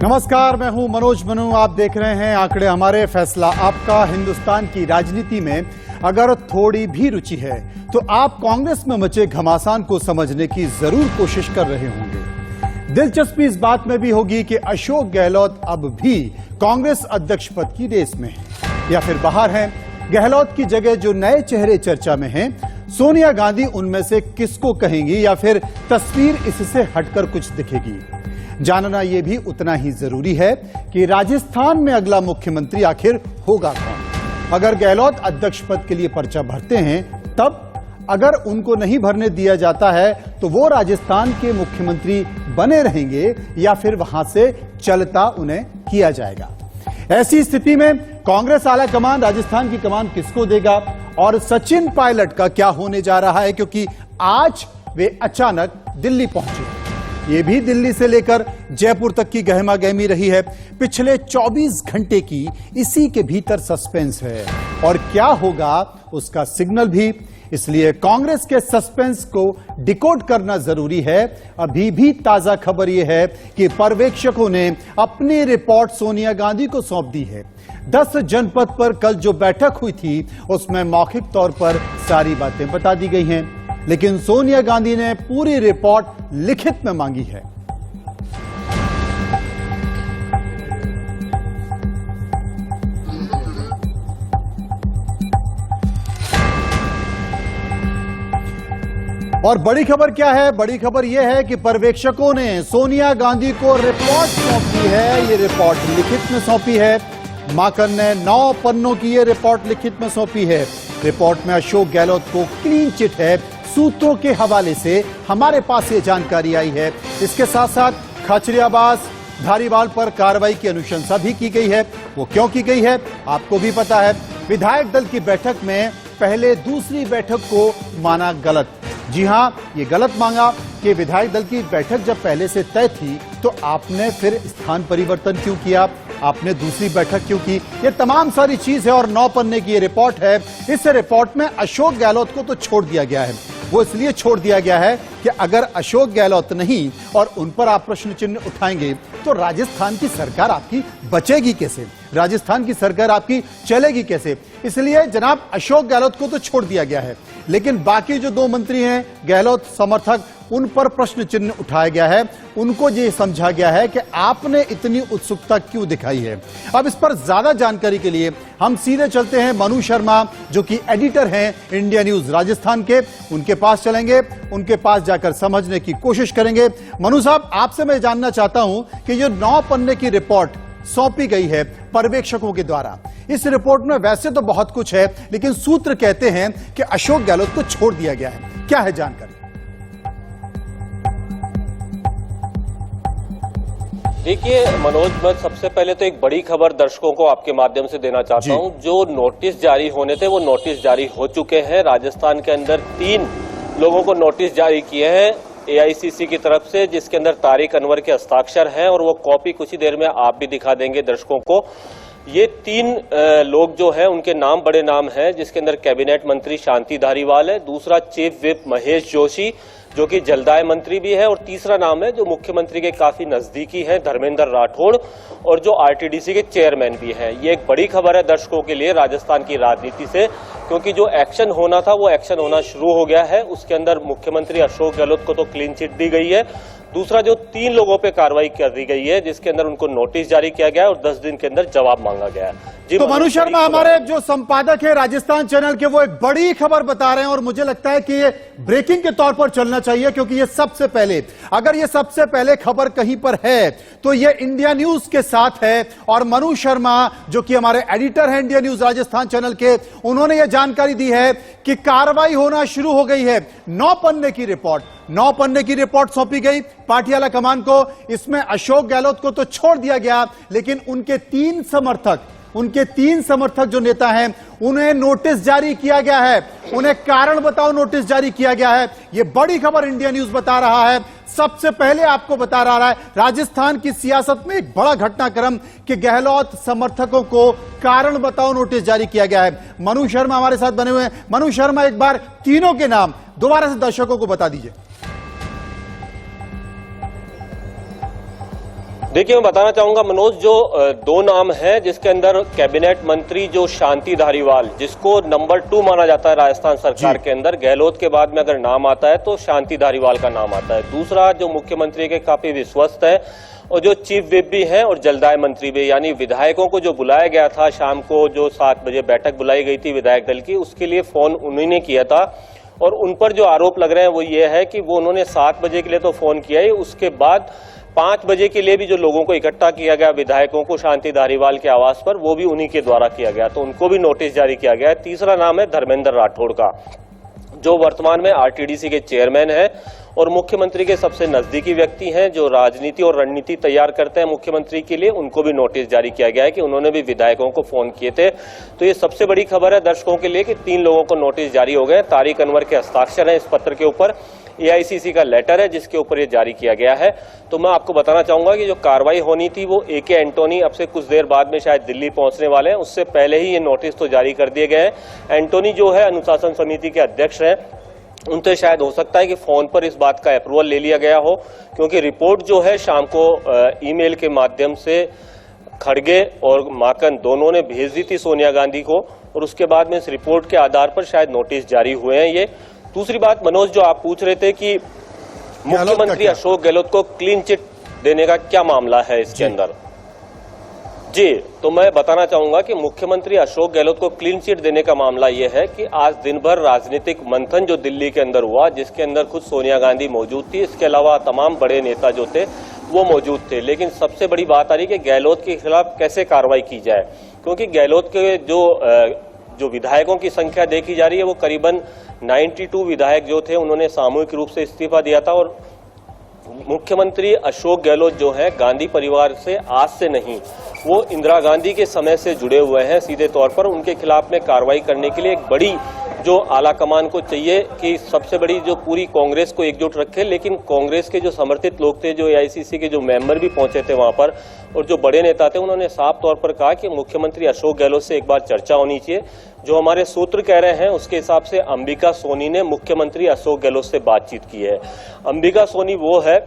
नमस्कार, मैं हूं मनोज मनु। आप देख रहे हैं आंकड़े हमारे, फैसला आपका। हिंदुस्तान की राजनीति में अगर थोड़ी भी रुचि है तो आप कांग्रेस में मचे घमासान को समझने की जरूर कोशिश कर रहे होंगे। दिलचस्पी इस बात में भी होगी कि अशोक गहलोत अब भी कांग्रेस अध्यक्ष पद की रेस में है या फिर बाहर हैं। गहलोत की जगह जो नए चेहरे चर्चा में हैं, सोनिया गांधी उनमें से किसको कहेंगी या फिर तस्वीर इससे हटकर कुछ दिखेगी? जानना यह भी उतना ही जरूरी है कि राजस्थान में अगला मुख्यमंत्री आखिर होगा कौन। अगर गहलोत अध्यक्ष पद के लिए पर्चा भरते हैं तब, अगर उनको नहीं भरने दिया जाता है तो वो राजस्थान के मुख्यमंत्री बने रहेंगे या फिर वहां से चलता उन्हें किया जाएगा। ऐसी स्थिति में कांग्रेस आला कमान राजस्थान की कमान किसको देगा और सचिन पायलट का क्या होने जा रहा है, क्योंकि आज वे अचानक दिल्ली पहुंचे। ये भी दिल्ली से लेकर जयपुर तक की गहमा गहमी रही है। पिछले 24 घंटे की इसी के भीतर सस्पेंस है और क्या होगा उसका सिग्नल भी। इसलिए कांग्रेस के सस्पेंस को डिकोड करना जरूरी है। अभी भी ताजा खबर यह है कि पर्यवेक्षकों ने अपनी रिपोर्ट सोनिया गांधी को सौंप दी है। 10 जनपद पर कल जो बैठक हुई थी उसमें मौखिक तौर पर सारी बातें बता दी गई हैं, लेकिन सोनिया गांधी ने पूरी रिपोर्ट लिखित में मांगी है। और बड़ी खबर क्या है? बड़ी खबर यह है कि पर्यवेक्षकों ने सोनिया गांधी को रिपोर्ट सौंप दी है। ये रिपोर्ट लिखित में सौंपी है। माकन ने 9 पन्नों की ये रिपोर्ट लिखित में सौंपी है। रिपोर्ट में अशोक गहलोत को क्लीन चिट है। सूत्रों के हवाले से हमारे पास ये जानकारी आई है। इसके साथ साथ खचरियाबाज धारीवाल पर कार्रवाई की अनुशंसा भी की गई है। वो क्यों की गई है आपको भी पता है। विधायक दल की बैठक में पहले दूसरी बैठक को माना गलत। जी हां, ये गलत मांगा कि विधायक दल की बैठक जब पहले से तय थी तो आपने फिर स्थान परिवर्तन क्यों किया, आपने दूसरी बैठक क्यों की? ये तमाम सारी चीज है और 9 पन्ने की ये रिपोर्ट है। इस रिपोर्ट में अशोक गहलोत को तो छोड़ दिया गया है। वो इसलिए छोड़ दिया गया है कि अगर अशोक गहलोत नहीं और उन पर आप प्रश्न चिन्ह उठाएंगे तो राजस्थान की सरकार आपकी बचेगी कैसे, राजस्थान की सरकार आपकी चलेगी कैसे? इसलिए जनाब अशोक गहलोत को तो छोड़ दिया गया है, लेकिन बाकी जो 2 मंत्री हैं गहलोत समर्थक, उन पर प्रश्न चिन्ह उठाया गया है। उनको ये समझा गया है कि आपने इतनी उत्सुकता क्यों दिखाई है। अब इस पर ज्यादा जानकारी के लिए हम सीधे चलते हैं मनु शर्मा, जो कि एडिटर हैं इंडिया न्यूज राजस्थान के, उनके पास चलेंगे, उनके पास जाकर समझने की कोशिश करेंगे। मनु साहब, आपसे मैं जानना चाहता हूं कि ये 9 पन्ने की रिपोर्ट सौंपी गई है पर्यवेक्षकों के द्वारा। इस रिपोर्ट में वैसे तो बहुत कुछ है, लेकिन सूत्र कहते हैं कि अशोक गहलोत को छोड़ दिया गया है। क्या है जानकारी? देखिए मनोज, मैं सबसे पहले तो एक बड़ी खबर दर्शकों को आपके माध्यम से देना चाहता हूं। जो नोटिस जारी होने थे वो नोटिस जारी हो चुके हैं। राजस्थान के अंदर 3 लोगों को नोटिस जारी किए हैं AICC की तरफ से, जिसके अंदर तारिक अनवर के हस्ताक्षर हैं और वो कॉपी कुछ ही देर में आप भी दिखा देंगे दर्शकों को। ये 3 लोग जो हैं उनके नाम बड़े नाम हैं, जिसके अंदर कैबिनेट मंत्री शांति धारीवाल है, दूसरा चीफ विप महेश जोशी जो कि जलदाय मंत्री भी है, और तीसरा नाम है जो मुख्यमंत्री के काफी नजदीकी है धर्मेंद्र राठौड़, और जो RTDC के चेयरमैन भी हैं। ये एक बड़ी खबर है दर्शकों के लिए राजस्थान की राजनीति से, क्योंकि जो एक्शन होना था वो एक्शन होना शुरू हो गया है। उसके अंदर मुख्यमंत्री अशोक गहलोत को तो क्लीन चिट दी गई है। दूसरा, जो 3 लोगों पे कार्रवाई कर दी गई है, जिसके अंदर उनको नोटिस जारी किया गया है और 10 दिन के अंदर जवाब मांगा गया है। तो मनु शर्मा हमारे जो संपादक है राजस्थान चैनल के, वो एक बड़ी खबर बता रहे हैं और मुझे लगता है कि ये ब्रेकिंग के तौर पर चलना चाहिए, क्योंकि ये सबसे पहले, अगर ये सबसे पहले खबर कहीं पर है तो ये इंडिया न्यूज के साथ है। और मनु शर्मा जो कि हमारे एडिटर हैं इंडिया न्यूज राजस्थान चैनल के, उन्होंने ये जानकारी दी है कि कार्रवाई होना शुरू हो गई है। 9 पन्ने की रिपोर्ट सौंपी गई पाटियाला कमान को। इसमें अशोक गहलोत को तो छोड़ दिया गया, लेकिन उनके 3 समर्थक जो नेता हैं उन्हें नोटिस जारी किया गया है। उन्हें कारण बताओ नोटिस जारी किया गया है। यह बड़ी खबर इंडिया न्यूज बता रहा है। सबसे पहले आपको बता रहा है राजस्थान की सियासत में एक बड़ा घटनाक्रम कि गहलोत समर्थकों को कारण बताओ नोटिस जारी किया गया है। मनु शर्मा हमारे साथ बने हुए हैं। मनु शर्मा, एक बार तीनों के नाम दोबारा से दर्शकों को बता दीजिए। देखिए, मैं बताना चाहूंगा मनोज, जो दो नाम हैं जिसके अंदर कैबिनेट मंत्री जो शांति धारीवाल, जिसको नंबर 2 माना जाता है राजस्थान सरकार के अंदर, गहलोत के बाद में अगर नाम आता है तो शांति धारीवाल का नाम आता है। दूसरा जो मुख्यमंत्री के काफी विश्वस्त है और जो चीफ विप भी हैं और जलदाय मंत्री भी, यानी विधायकों को जो बुलाया गया था शाम को, जो 7 बजे बैठक बुलाई गई थी विधायक दल की, उसके लिए फोन उन्हीं ने किया था। और उन पर जो आरोप लग रहे हैं वो ये है कि वो उन्होंने 7 बजे के लिए तो फोन किया ही, उसके बाद 5 बजे के लिए भी जो लोगों को इकट्ठा किया गया विधायकों को शांति धारीवाल के आवास पर, वो भी उन्हीं के द्वारा किया गया, तो उनको भी नोटिस जारी किया गया है। तीसरा नाम है धर्मेंद्र राठौड़ का, जो वर्तमान में आरटीडीसी के चेयरमैन हैं और मुख्यमंत्री के सबसे नजदीकी व्यक्ति हैं, जो राजनीति और रणनीति तैयार करते हैं मुख्यमंत्री के लिए। उनको भी नोटिस जारी किया गया है कि उन्होंने भी विधायकों को फोन किए थे। तो ये सबसे बड़ी खबर है दर्शकों के लिए कि 3 लोगों को नोटिस जारी हो गए। तारिक अनवर के हस्ताक्षर हैं इस पत्र के ऊपर, एआईसीसी का लेटर है जिसके ऊपर ये जारी किया गया है। तो मैं आपको बताना चाहूंगा कि जो कार्रवाई होनी थी वो एके एंटोनी अब से कुछ देर बाद में शायद दिल्ली पहुंचने वाले हैं, उससे पहले ही ये नोटिस तो जारी कर दिए गए हैं। एंटोनी जो है अनुशासन समिति के अध्यक्ष हैं, उनसे शायद हो सकता है कि फोन पर इस बात का अप्रूवल ले लिया गया हो, क्योंकि रिपोर्ट जो है शाम को ईमेल के माध्यम से खड़गे और माकन दोनों ने भेज दी थी सोनिया गांधी को, और उसके बाद में इस रिपोर्ट के आधार पर शायद नोटिस जारी हुए हैं ये। दूसरी बात मनोज, जो आप पूछ रहे थे कि मुख्यमंत्री अशोक गहलोत को क्लीन चिट देने का क्या मामला है इसके अंदर, जी, तो मैं बताना चाहूंगा कि मुख्यमंत्री अशोक गहलोत को क्लीन चिट देने का मामला यह है कि आज दिन भर राजनीतिक मंथन जो दिल्ली के अंदर हुआ, जिसके अंदर खुद सोनिया गांधी मौजूद थी, इसके अलावा तमाम बड़े नेता जो थे वो मौजूद थे। लेकिन सबसे बड़ी बात आ रही है कि गहलोत के खिलाफ कैसे कार्रवाई की जाए, क्योंकि गहलोत के जो विधायकों की संख्या देखी जा रही है वो करीबन 92 विधायक जो थे उन्होंने सामूहिक रूप से इस्तीफा दिया था। और मुख्यमंत्री अशोक गहलोत जो है गांधी परिवार से आज से नहीं, वो इंदिरा गांधी के समय से जुड़े हुए हैं सीधे तौर पर। उनके खिलाफ में कार्रवाई करने के लिए एक बड़ी जो आला कमान को चाहिए कि सबसे बड़ी जो पूरी कांग्रेस को एकजुट रखे, लेकिन कांग्रेस के जो समर्थित लोग थे, जो एआईसीसी के जो मेंबर भी पहुंचे थे वहां पर और जो बड़े नेता थे, उन्होंने साफ तौर पर कहा कि मुख्यमंत्री अशोक गहलोत से एक बार चर्चा होनी चाहिए। जो हमारे सूत्र कह रहे हैं उसके हिसाब से अंबिका सोनी ने मुख्यमंत्री अशोक गहलोत से बातचीत की है। अंबिका सोनी वो है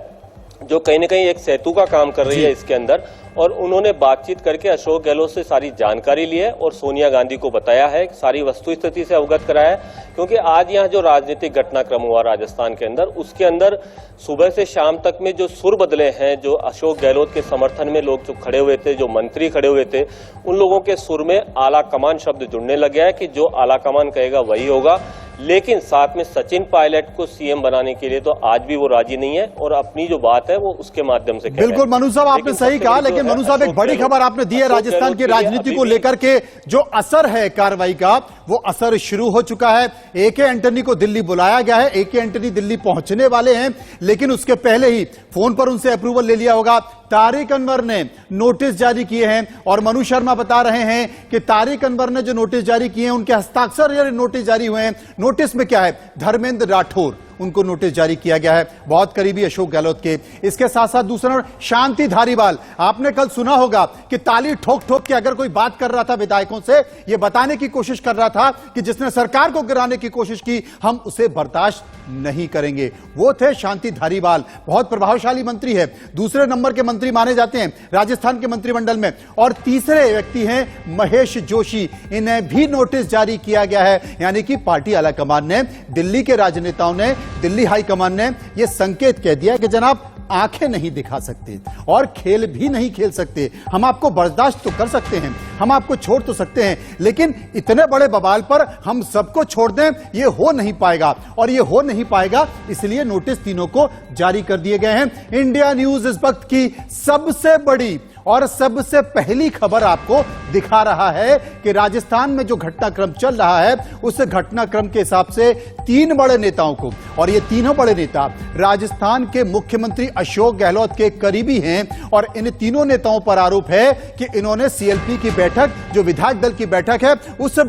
जो कहीं न कहीं एक सेतु का काम कर रही है इसके अंदर, और उन्होंने बातचीत करके अशोक गहलोत से सारी जानकारी ली है और सोनिया गांधी को बताया है, सारी वस्तुस्थिति से अवगत कराया है। क्योंकि आज यहाँ जो राजनीतिक घटनाक्रम हुआ राजस्थान के अंदर, उसके अंदर सुबह से शाम तक में जो सुर बदले हैं, जो अशोक गहलोत के समर्थन में लोग जो खड़े हुए थे, जो मंत्री खड़े हुए थे, उन लोगों के सुर में आला कमान शब्द जुड़ने लग गया है कि जो आला कमान कहेगा वही होगा। लेकिन साथ में सचिन पायलट को सीएम बनाने के लिए तो आज भी वो राजी नहीं है और अपनी जो बात है वो उसके माध्यम से बिल्कुल मनु साहब आपने सही कहा, लेकिन मनु साहब एक बड़ी खबर आपने दी है राजस्थान की राजनीति को लेकर के, जो असर है कार्रवाई का वो असर शुरू हो चुका है। एके एंटनी को दिल्ली बुलाया गया है, एके एंटनी दिल्ली पहुंचने वाले हैं, लेकिन उसके पहले ही फोन पर उनसे अप्रूवल ले लिया होगा। तारिक अनवर ने नोटिस जारी किए हैं और मनु शर्मा बता रहे हैं कि तारिक अनवर ने जो नोटिस जारी किए हैं उनके हस्ताक्षर नोटिस जारी हुए हैं। नोटिस में क्या है, धर्मेंद्र राठौर उनको नोटिस जारी किया गया है, बहुत करीबी अशोक गहलोत के। इसके साथ साथ दूसरा शांति धारीवाल, आपने कल सुना होगा कि ताली ठोक ठोक के अगर कोई बात कर रहा था विधायकों से, यह बताने की कोशिश कर रहा था कि जिसने सरकार को गिराने की कोशिश की हम उसे बर्दाश्त नहीं करेंगे, वो थे शांति धारीवाल। बहुत प्रभावशाली मंत्री है, दूसरे नंबर के मंत्री माने जाते हैं राजस्थान के मंत्रिमंडल में। और तीसरे व्यक्ति हैं महेश जोशी, इन्हें भी नोटिस जारी किया गया है। यानी कि पार्टी आलाकमान ने, दिल्ली के राजनेताओं ने, दिल्ली हाईकमान ने यह संकेत कह दिया कि जनाब आंखें नहीं दिखा सकते और खेल भी नहीं खेल सकते, हम आपको बर्दाश्त तो कर सकते हैं, हम आपको छोड़ तो सकते हैं, लेकिन इतने बड़े बवाल पर हम सबको छोड़ दें ये हो नहीं पाएगा। और ये हो नहीं पाएगा इसलिए नोटिस तीनों को जारी कर दिए गए हैं। इंडिया न्यूज इस वक्त की सबसे बड़ी और सबसे पहली खबर आपको दिखा रहा है कि राजस्थान में जो घटनाक्रम चल रहा है उस घटनाक्रम के हिसाब से 3 बड़े नेताओं को, और ये तीनों बड़े नेता राजस्थान के मुख्यमंत्री अशोक गहलोत के करीबी हैं, और इन तीनों नेताओं पर आरोप है कि इन्होंने सीएलपी की बैठक, जो विधायक दल की बैठक है, उस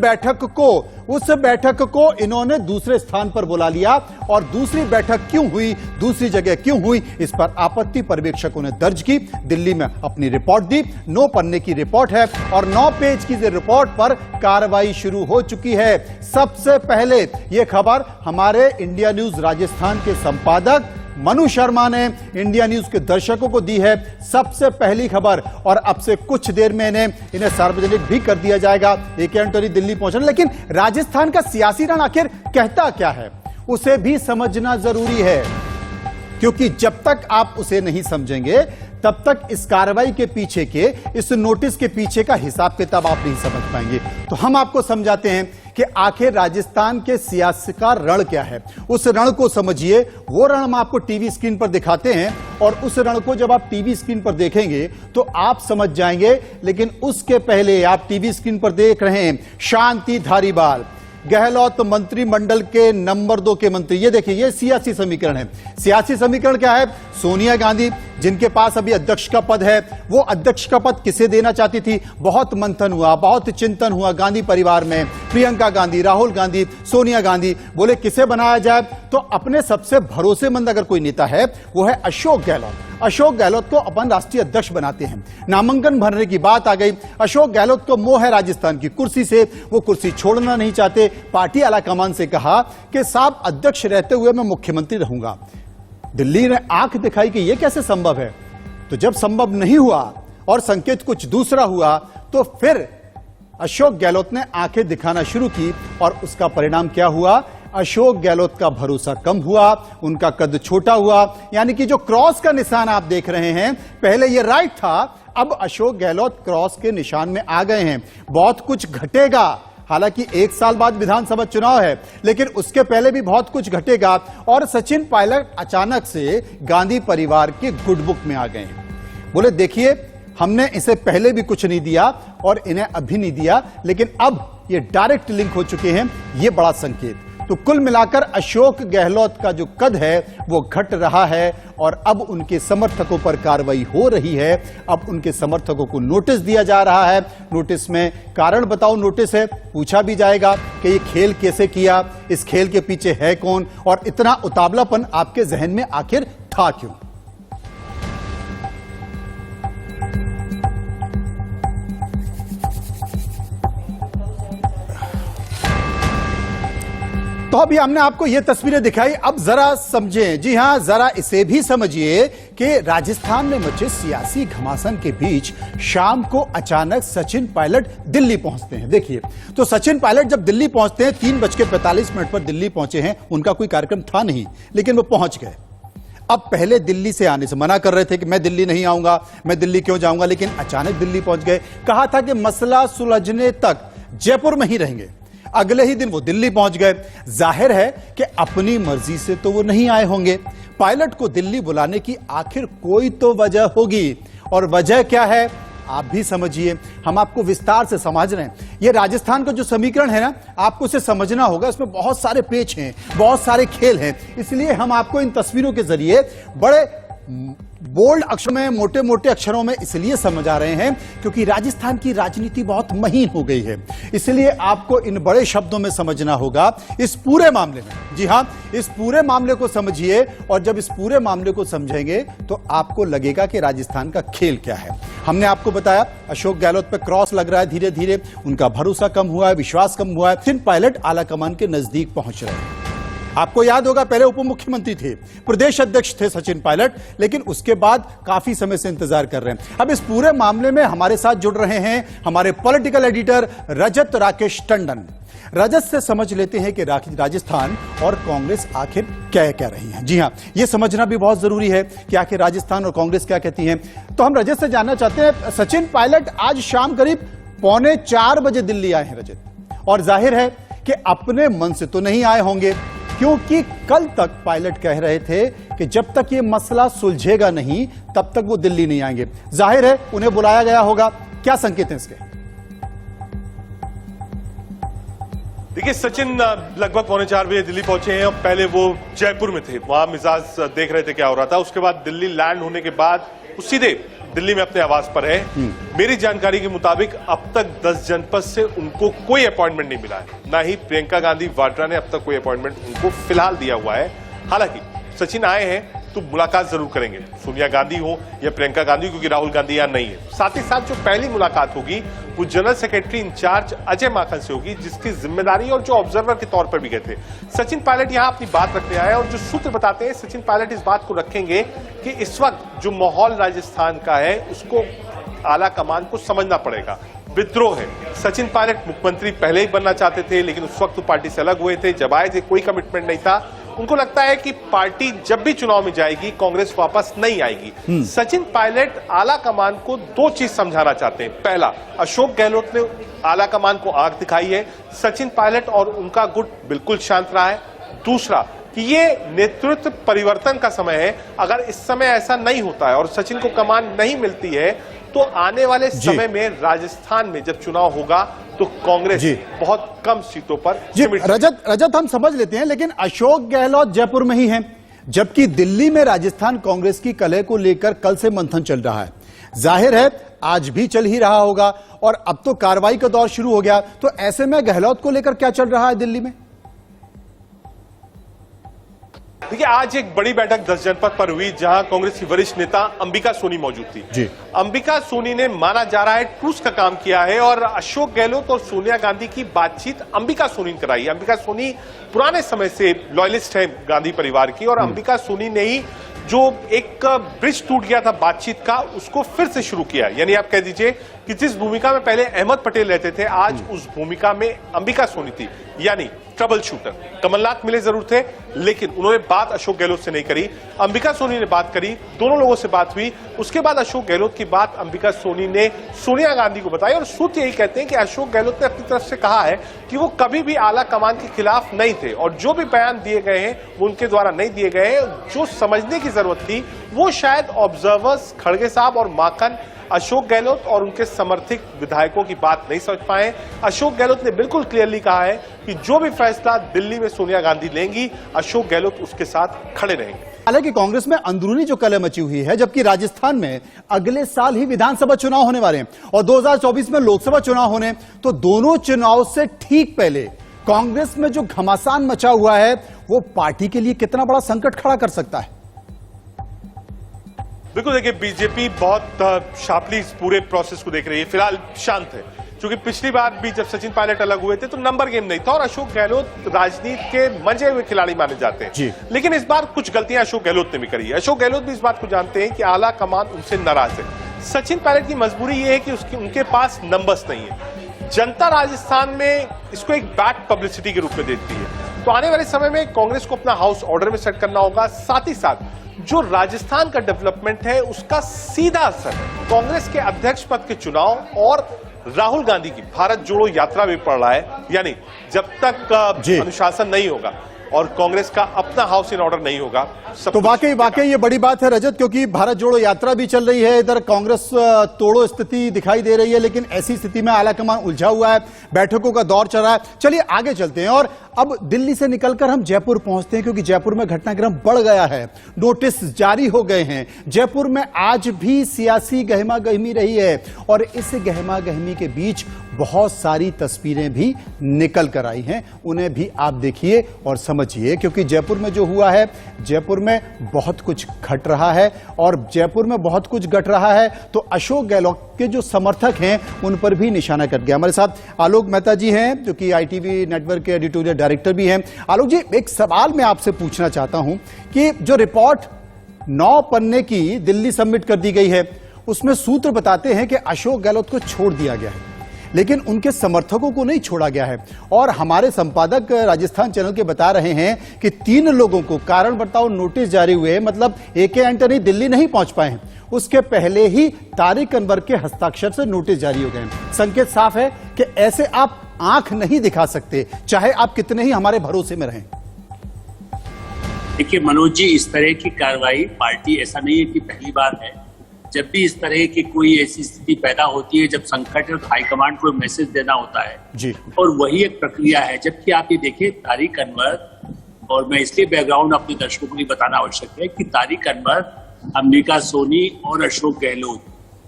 बैठक को इन्होंने दूसरे स्थान पर बुला लिया। और दूसरी बैठक क्यों हुई, दूसरी जगह क्यों हुई, इस पर आपत्ति पर्यवेक्षकों ने दर्ज की, दिल्ली में अपनी रिपोर्ट दी। 9 पन्ने की रिपोर्ट है और 9 पेज की रिपोर्ट पर कार्रवाई शुरू हो चुकी है। सबसे पहले यह खबर हमारे इंडिया न्यूज राजस्थान के संपादक मनु शर्मा ने इंडिया न्यूज के दर्शकों को दी है सबसे पहली खबर, और अब से कुछ देर में इन्हें सार्वजनिक भी कर दिया जाएगा। AK एंटोनी दिल्ली पहुंचना, लेकिन राजस्थान का सियासी रण आखिर कहता क्या है उसे भी समझना जरूरी है, क्योंकि जब तक आप उसे नहीं समझेंगे तब तक इस कार्रवाई के पीछे के, इस नोटिस के पीछे का हिसाब किताब आप नहीं समझ पाएंगे। तो हम आपको समझाते हैं कि आखिर राजस्थान के सियासी का रण क्या है। उस रण को समझिए। वो रण हम आपको टीवी स्क्रीन पर दिखाते हैं, और उस रण को जब आप टीवी स्क्रीन पर देखेंगे तो आप समझ जाएंगे। लेकिन उसके पहले आप टीवी स्क्रीन पर देख रहे हैं शांति धारीवाल, गहलोत मंत्रिमंडल के नंबर 2 के मंत्री। ये देखिए, ये सियासी समीकरण है। सियासी समीकरण क्या है? सोनिया गांधी, जिनके पास अभी अध्यक्ष का पद है, वो अध्यक्ष का पद किसे देना चाहती थी? बहुत मंथन हुआ, बहुत चिंतन हुआ गांधी परिवार में। प्रियंका गांधी, राहुल गांधी, सोनिया गांधी बोले किसे बनाया जाए, तो अपने सबसे भरोसेमंद अगर कोई नेता है वो है अशोक गहलोत। अशोक गहलोत को अपन राष्ट्रीय अध्यक्ष बनाते हैं। नामांकन भरने की बात आ गई। अशोक गहलोत को मोह है राजस्थान की कुर्सी से, वो कुर्सी छोड़ना नहीं चाहते। पार्टी आलाकमान से कहा कि साहब अध्यक्ष रहते हुए मैं मुख्यमंत्री रहूंगा। दिल्ली ने आंख दिखाई कि यह कैसे संभव है। तो जब संभव नहीं हुआ और संकेत कुछ दूसरा हुआ, तो फिर अशोक गहलोत ने आंखें दिखाना शुरू की, और उसका परिणाम क्या हुआ? अशोक गहलोत का भरोसा कम हुआ, उनका कद छोटा हुआ। यानी कि जो क्रॉस का निशान आप देख रहे हैं, पहले ये राइट था, अब अशोक गहलोत क्रॉस के निशान में आ गए हैं। बहुत कुछ घटेगा, हालांकि 1 साल बाद विधानसभा चुनाव है, लेकिन उसके पहले भी बहुत कुछ घटेगा। और सचिन पायलट अचानक से गांधी परिवार के गुड बुक में आ गए हैं। बोले देखिए, हमने इसे पहले भी कुछ नहीं दिया और इन्हें अभी नहीं दिया, लेकिन अब ये डायरेक्ट लिंक हो चुके हैं। ये बड़ा संकेत। तो कुल मिलाकर अशोक गहलोत का जो कद है वो घट रहा है, और अब उनके समर्थकों पर कार्रवाई हो रही है। अब उनके समर्थकों को नोटिस दिया जा रहा है। नोटिस में कारण बताओ नोटिस है, पूछा भी जाएगा कि ये खेल कैसे किया, इस खेल के पीछे है कौन, और इतना उतावलापन आपके जहन में आखिर था क्यों? तो अभी हमने आपको ये तस्वीरें दिखाई, अब जरा समझें। जी हां, जरा इसे भी समझिए कि राजस्थान में मचे सियासी घमासान के बीच शाम को अचानक सचिन पायलट दिल्ली पहुंचते हैं। देखिए, तो सचिन पायलट जब दिल्ली पहुंचते हैं, 3:45 पर दिल्ली पहुंचे हैं। उनका कोई कार्यक्रम था नहीं, लेकिन वो पहुंच गए। अब पहले दिल्ली से आने से मना कर रहे थे कि मैं दिल्ली नहीं आऊंगा, मैं दिल्ली क्यों जाऊंगा, लेकिन अचानक दिल्ली पहुंच गए। कहा था कि मसला सुलझने तक जयपुर में ही रहेंगे। अगले ही दिन वो दिल्ली पहुंच गए। जाहिर है कि अपनी मर्जी से तो वो नहीं आए होंगे। पायलट को दिल्ली बुलाने की आखिर कोई तो वजह होगी, और वजह क्या है आप भी समझिए। हम आपको विस्तार से समझ रहे हैं। ये राजस्थान का जो समीकरण है ना, आपको इसे समझना होगा। इसमें बहुत सारे पेच हैं, बहुत सारे खेल हैं। इसलिए हम आपको इन तस्वीरों के जरिए बड़े बोल्ड अक्षरों में, मोटे मोटे अक्षरों में इसलिए समझा रहे हैं क्योंकि राजस्थान की राजनीति बहुत महीन हो गई है। इसलिए आपको इन बड़े शब्दों में समझना होगा इस पूरे मामले में। जी हां, इस पूरे मामले को समझिए, और जब इस पूरे मामले को समझेंगे तो आपको लगेगा कि राजस्थान का खेल क्या है। हमने आपको बताया अशोक गहलोत पे क्रॉस लग रहा है, धीरे धीरे उनका भरोसा कम हुआ है, विश्वास कम हुआ है। सचिन पायलट आलाकमान के नजदीक पहुंच रहे हैं। आपको याद होगा, पहले उप मुख्यमंत्री थे, प्रदेश अध्यक्ष थे सचिन पायलट, लेकिन उसके बाद काफी समय से इंतजार कर रहे हैं। अब इस पूरे मामले में हमारे साथ जुड़ रहे हैं हमारे पॉलिटिकल एडिटर रजत राकेश टंडन। रजत से समझ लेते हैं कि राजस्थान और कांग्रेस आखिर क्या कह रही है। जी हां, यह समझना भी बहुत जरूरी है कि आखिर राजस्थान और कांग्रेस क्या कहती हैं। तो हम रजत से जानना चाहते हैं, सचिन पायलट आज शाम करीब 3:45 बजे दिल्ली आए हैं रजत, और जाहिर है कि अपने मन से तो नहीं आए होंगे, क्योंकि कल तक पायलट कह रहे थे कि जब तक ये मसला सुलझेगा नहीं तब तक वो दिल्ली नहीं आएंगे। जाहिर है उन्हें बुलाया गया होगा। क्या संकेत हैं इसके? देखिए, सचिन लगभग 3:45 बजे दिल्ली पहुंचे हैं। पहले वो जयपुर में थे, वहां मिजाज देख रहे थे क्या हो रहा था। उसके बाद दिल्ली लैंड होने के बाद वो सीधे दिल्ली में अपने आवास पर है। मेरी जानकारी के मुताबिक अब तक 10 जनपद से उनको कोई अपॉइंटमेंट नहीं मिला है, ना ही प्रियंका गांधी वाड्रा ने अब तक कोई अपॉइंटमेंट उनको फिलहाल दिया हुआ है। हालांकि सचिन आए हैं तो मुलाकात जरूर करेंगे, सोनिया गांधी हो या प्रियंका गांधी, क्योंकि राहुल गांधी यहाँ नहीं है। साथ ही साथ जो पहली मुलाकात होगी वो general secretary in charge Ajay Maken से होगी, जिसकी जिम्मेदारी और जो ऑब्जर्वर के तौर पर भी गए थे सचिन पायलट यहाँ अपनी बात रखने आए। और जो सूत्र बताते हैं सचिन पायलट इस बात को रखेंगे कि इस वक्त जो माहौल राजस्थान का है उसको आला कमान को समझना पड़ेगा। विद्रोह है, सचिन पायलट मुख्यमंत्री पहले ही बनना चाहते थे, लेकिन उस वक्त तो पार्टी से अलग हुए थे, जब आए थे कोई कमिटमेंट नहीं था। उनको लगता है कि पार्टी जब भी चुनाव में जाएगी कांग्रेस वापस नहीं आएगी। सचिन पायलट आला कमान को दो चीज समझाना चाहते हैं। पहला, अशोक गहलोत ने आला कमान को आंख दिखाई है, सचिन पायलट और उनका गुट बिल्कुल शांत रहा है। दूसरा कि ये नेतृत्व परिवर्तन का समय है, अगर इस समय ऐसा नहीं होता है और सचिन को कमान नहीं मिलती है तो आने वाले समय में राजस्थान में जब चुनाव होगा तो कांग्रेस बहुत कम सीटों पर रजत हम समझ लेते हैं, लेकिन अशोक गहलोत जयपुर में ही हैं, जबकि दिल्ली में राजस्थान कांग्रेस की कलह को लेकर कल से मंथन चल रहा है। जाहिर है आज भी चल ही रहा होगा और अब तो कार्रवाई का दौर शुरू हो गया, तो ऐसे में गहलोत को लेकर क्या चल रहा है दिल्ली में? देखिए, आज एक बड़ी बैठक 10 जनपद पर हुई जहां कांग्रेस की वरिष्ठ नेता अंबिका सोनी मौजूद थी। जी। अंबिका सोनी ने माना जा रहा है ट्रूस का काम किया है और अशोक गहलोत और सोनिया गांधी की बातचीत अंबिका सोनी ने कराई। अंबिका सोनी पुराने समय से लॉयलिस्ट है गांधी परिवार की और अंबिका सोनी ने ही जो एक ब्रिज टूट गया था बातचीत का उसको फिर से शुरू किया। यानी आप कह दीजिए कि जिस भूमिका में पहले अहमद पटेल रहते थे आज उस भूमिका में अंबिका सोनी थी, यानी ट्रबल शूटर। कमलनाथ मिले जरूर थे लेकिन उन्होंने बात अशोक गहलोत से नहीं करी, अंबिका सोनी ने बात करी, दोनों लोगों से बात हुई। उसके बाद अशोक गहलोत की बात अंबिका सोनी ने सोनिया गांधी को बताई और सूत्र यही कहते हैं कि अशोक गहलोत ने अपनी तरफ से कहा है कि वो कभी भी आला कमान के खिलाफ नहीं थे और जो भी बयान दिए गए हैं वो उनके द्वारा नहीं दिए गए हैं। जो समझने की जरूरत थी वो शायद ऑब्जर्वर्स खड़गे साहब और माकन अशोक गहलोत और उनके समर्थक विधायकों की बात नहीं समझ पाए। अशोक गहलोत ने बिल्कुल क्लियरली कहा है कि जो भी फैसला दिल्ली में सोनिया गांधी लेंगी अशोक गहलोत उसके साथ खड़े रहेंगे। हालांकि कांग्रेस में अंदरूनी जो कलह मची हुई है, जबकि राजस्थान में अगले साल ही विधानसभा चुनाव होने वाले हैं और 2024 में लोकसभा चुनाव होने, तो दोनों चुनाव से ठीक पहले कांग्रेस में जो घमासान मचा हुआ है वो पार्टी के लिए कितना बड़ा संकट खड़ा कर सकता है? बिल्कुल, देखिए बीजेपी बहुत शार्पली इस पूरे प्रोसेस को देख रही है, फिलहाल शांत है क्योंकि पिछली बार भी जब सचिन पायलट अलग हुए थे तो नंबर गेम नहीं था और अशोक गहलोत राजनीति के मंजे हुए खिलाड़ी माने जाते हैं। लेकिन इस बार कुछ गलतियां अशोक गहलोत ने भी करी है। अशोक गहलोत भी इस बात को जानते हैं कि आला कमान उनसे नाराज है। सचिन पायलट की मजबूरी ये है कि उनके पास नंबर्स नहीं है। जनता राजस्थान में इसको एक बैड पब्लिसिटी के रूप में देखती है, तो आने वाले समय में कांग्रेस को अपना हाउस ऑर्डर में सेट करना होगा। साथ ही साथ जो राजस्थान का डेवलपमेंट है उसका सीधा असर कांग्रेस के अध्यक्ष पद के चुनाव और राहुल गांधी की भारत जोड़ो यात्रा में पड़ रहा है। यानी जब तक अनुशासन नहीं होगा और कांग्रेस का अपना हाउस इन ऑर्डर नहीं होगा तो वाकई ये बड़ी बात है रजत, क्योंकि भारत जोड़ो यात्रा भी चल रही है, इधर कांग्रेस तोड़ो स्थिति दिखाई दे रही है, लेकिन ऐसी स्थिति में आला कमान उलझा हुआ है, बैठकों का दौर चल रहा है। चलिए आगे चलते हैं और अब दिल्ली से निकलकर हम जयपुर पहुंचते हैं, क्योंकि जयपुर में घटनाक्रम बढ़ गया है, नोटिस जारी हो गए हैं। जयपुर में आज भी सियासी गहमा गहमी रही है और इस गहमा गहमी के बीच बहुत सारी तस्वीरें भी निकल कर आई हैं, उन्हें भी आप देखिए और समझिए, क्योंकि जयपुर में जो हुआ है, जयपुर में बहुत कुछ घट रहा है और जयपुर में बहुत कुछ घट रहा है तो अशोक गहलोत के जो समर्थक हैं उन पर भी निशाना कट गया। हमारे साथ आलोक मेहता जी हैं जो कि ITV नेटवर्क के एडिटोरियल डायरेक्टर भी हैं। आलोक जी, एक सवाल मैं आपसे पूछना चाहता हूं कि जो रिपोर्ट 9 पन्ने की दिल्ली सबमिट कर दी गई है उसमें सूत्र बताते हैं कि अशोक गहलोत को छोड़ दिया गया है, लेकिन उनके समर्थकों को नहीं छोड़ा गया है और हमारे संपादक राजस्थान चैनल के बता रहे हैं कि 3 लोगों को कारण बताओ नोटिस जारी हुए, मतलब AK एंटनी दिल्ली नहीं पहुंच पाए हैं, उसके पहले ही तारिक अनवर के हस्ताक्षर से नोटिस जारी हो गए हैं। संकेत साफ है कि ऐसे आप आंख नहीं दिखा सकते, चाहे आप कितने ही हमारे भरोसे में रहें। देखिए मनोज जी, इस तरह की कार्रवाई पार्टी, ऐसा नहीं है कि पहली बार है, जब भी इस तरह की कोई ऐसी स्थिति पैदा होती है जब संकट है तो हाईकमांड को मैसेज देना होता है जी, और वही एक प्रक्रिया है। जबकि आप ये देखिए तारिक अनवर, और मैं इसलिए बैकग्राउंड अपने दर्शकों को लिए बताना आवश्यक है कि तारिक अनवर, अंबिका सोनी और अशोक गहलोत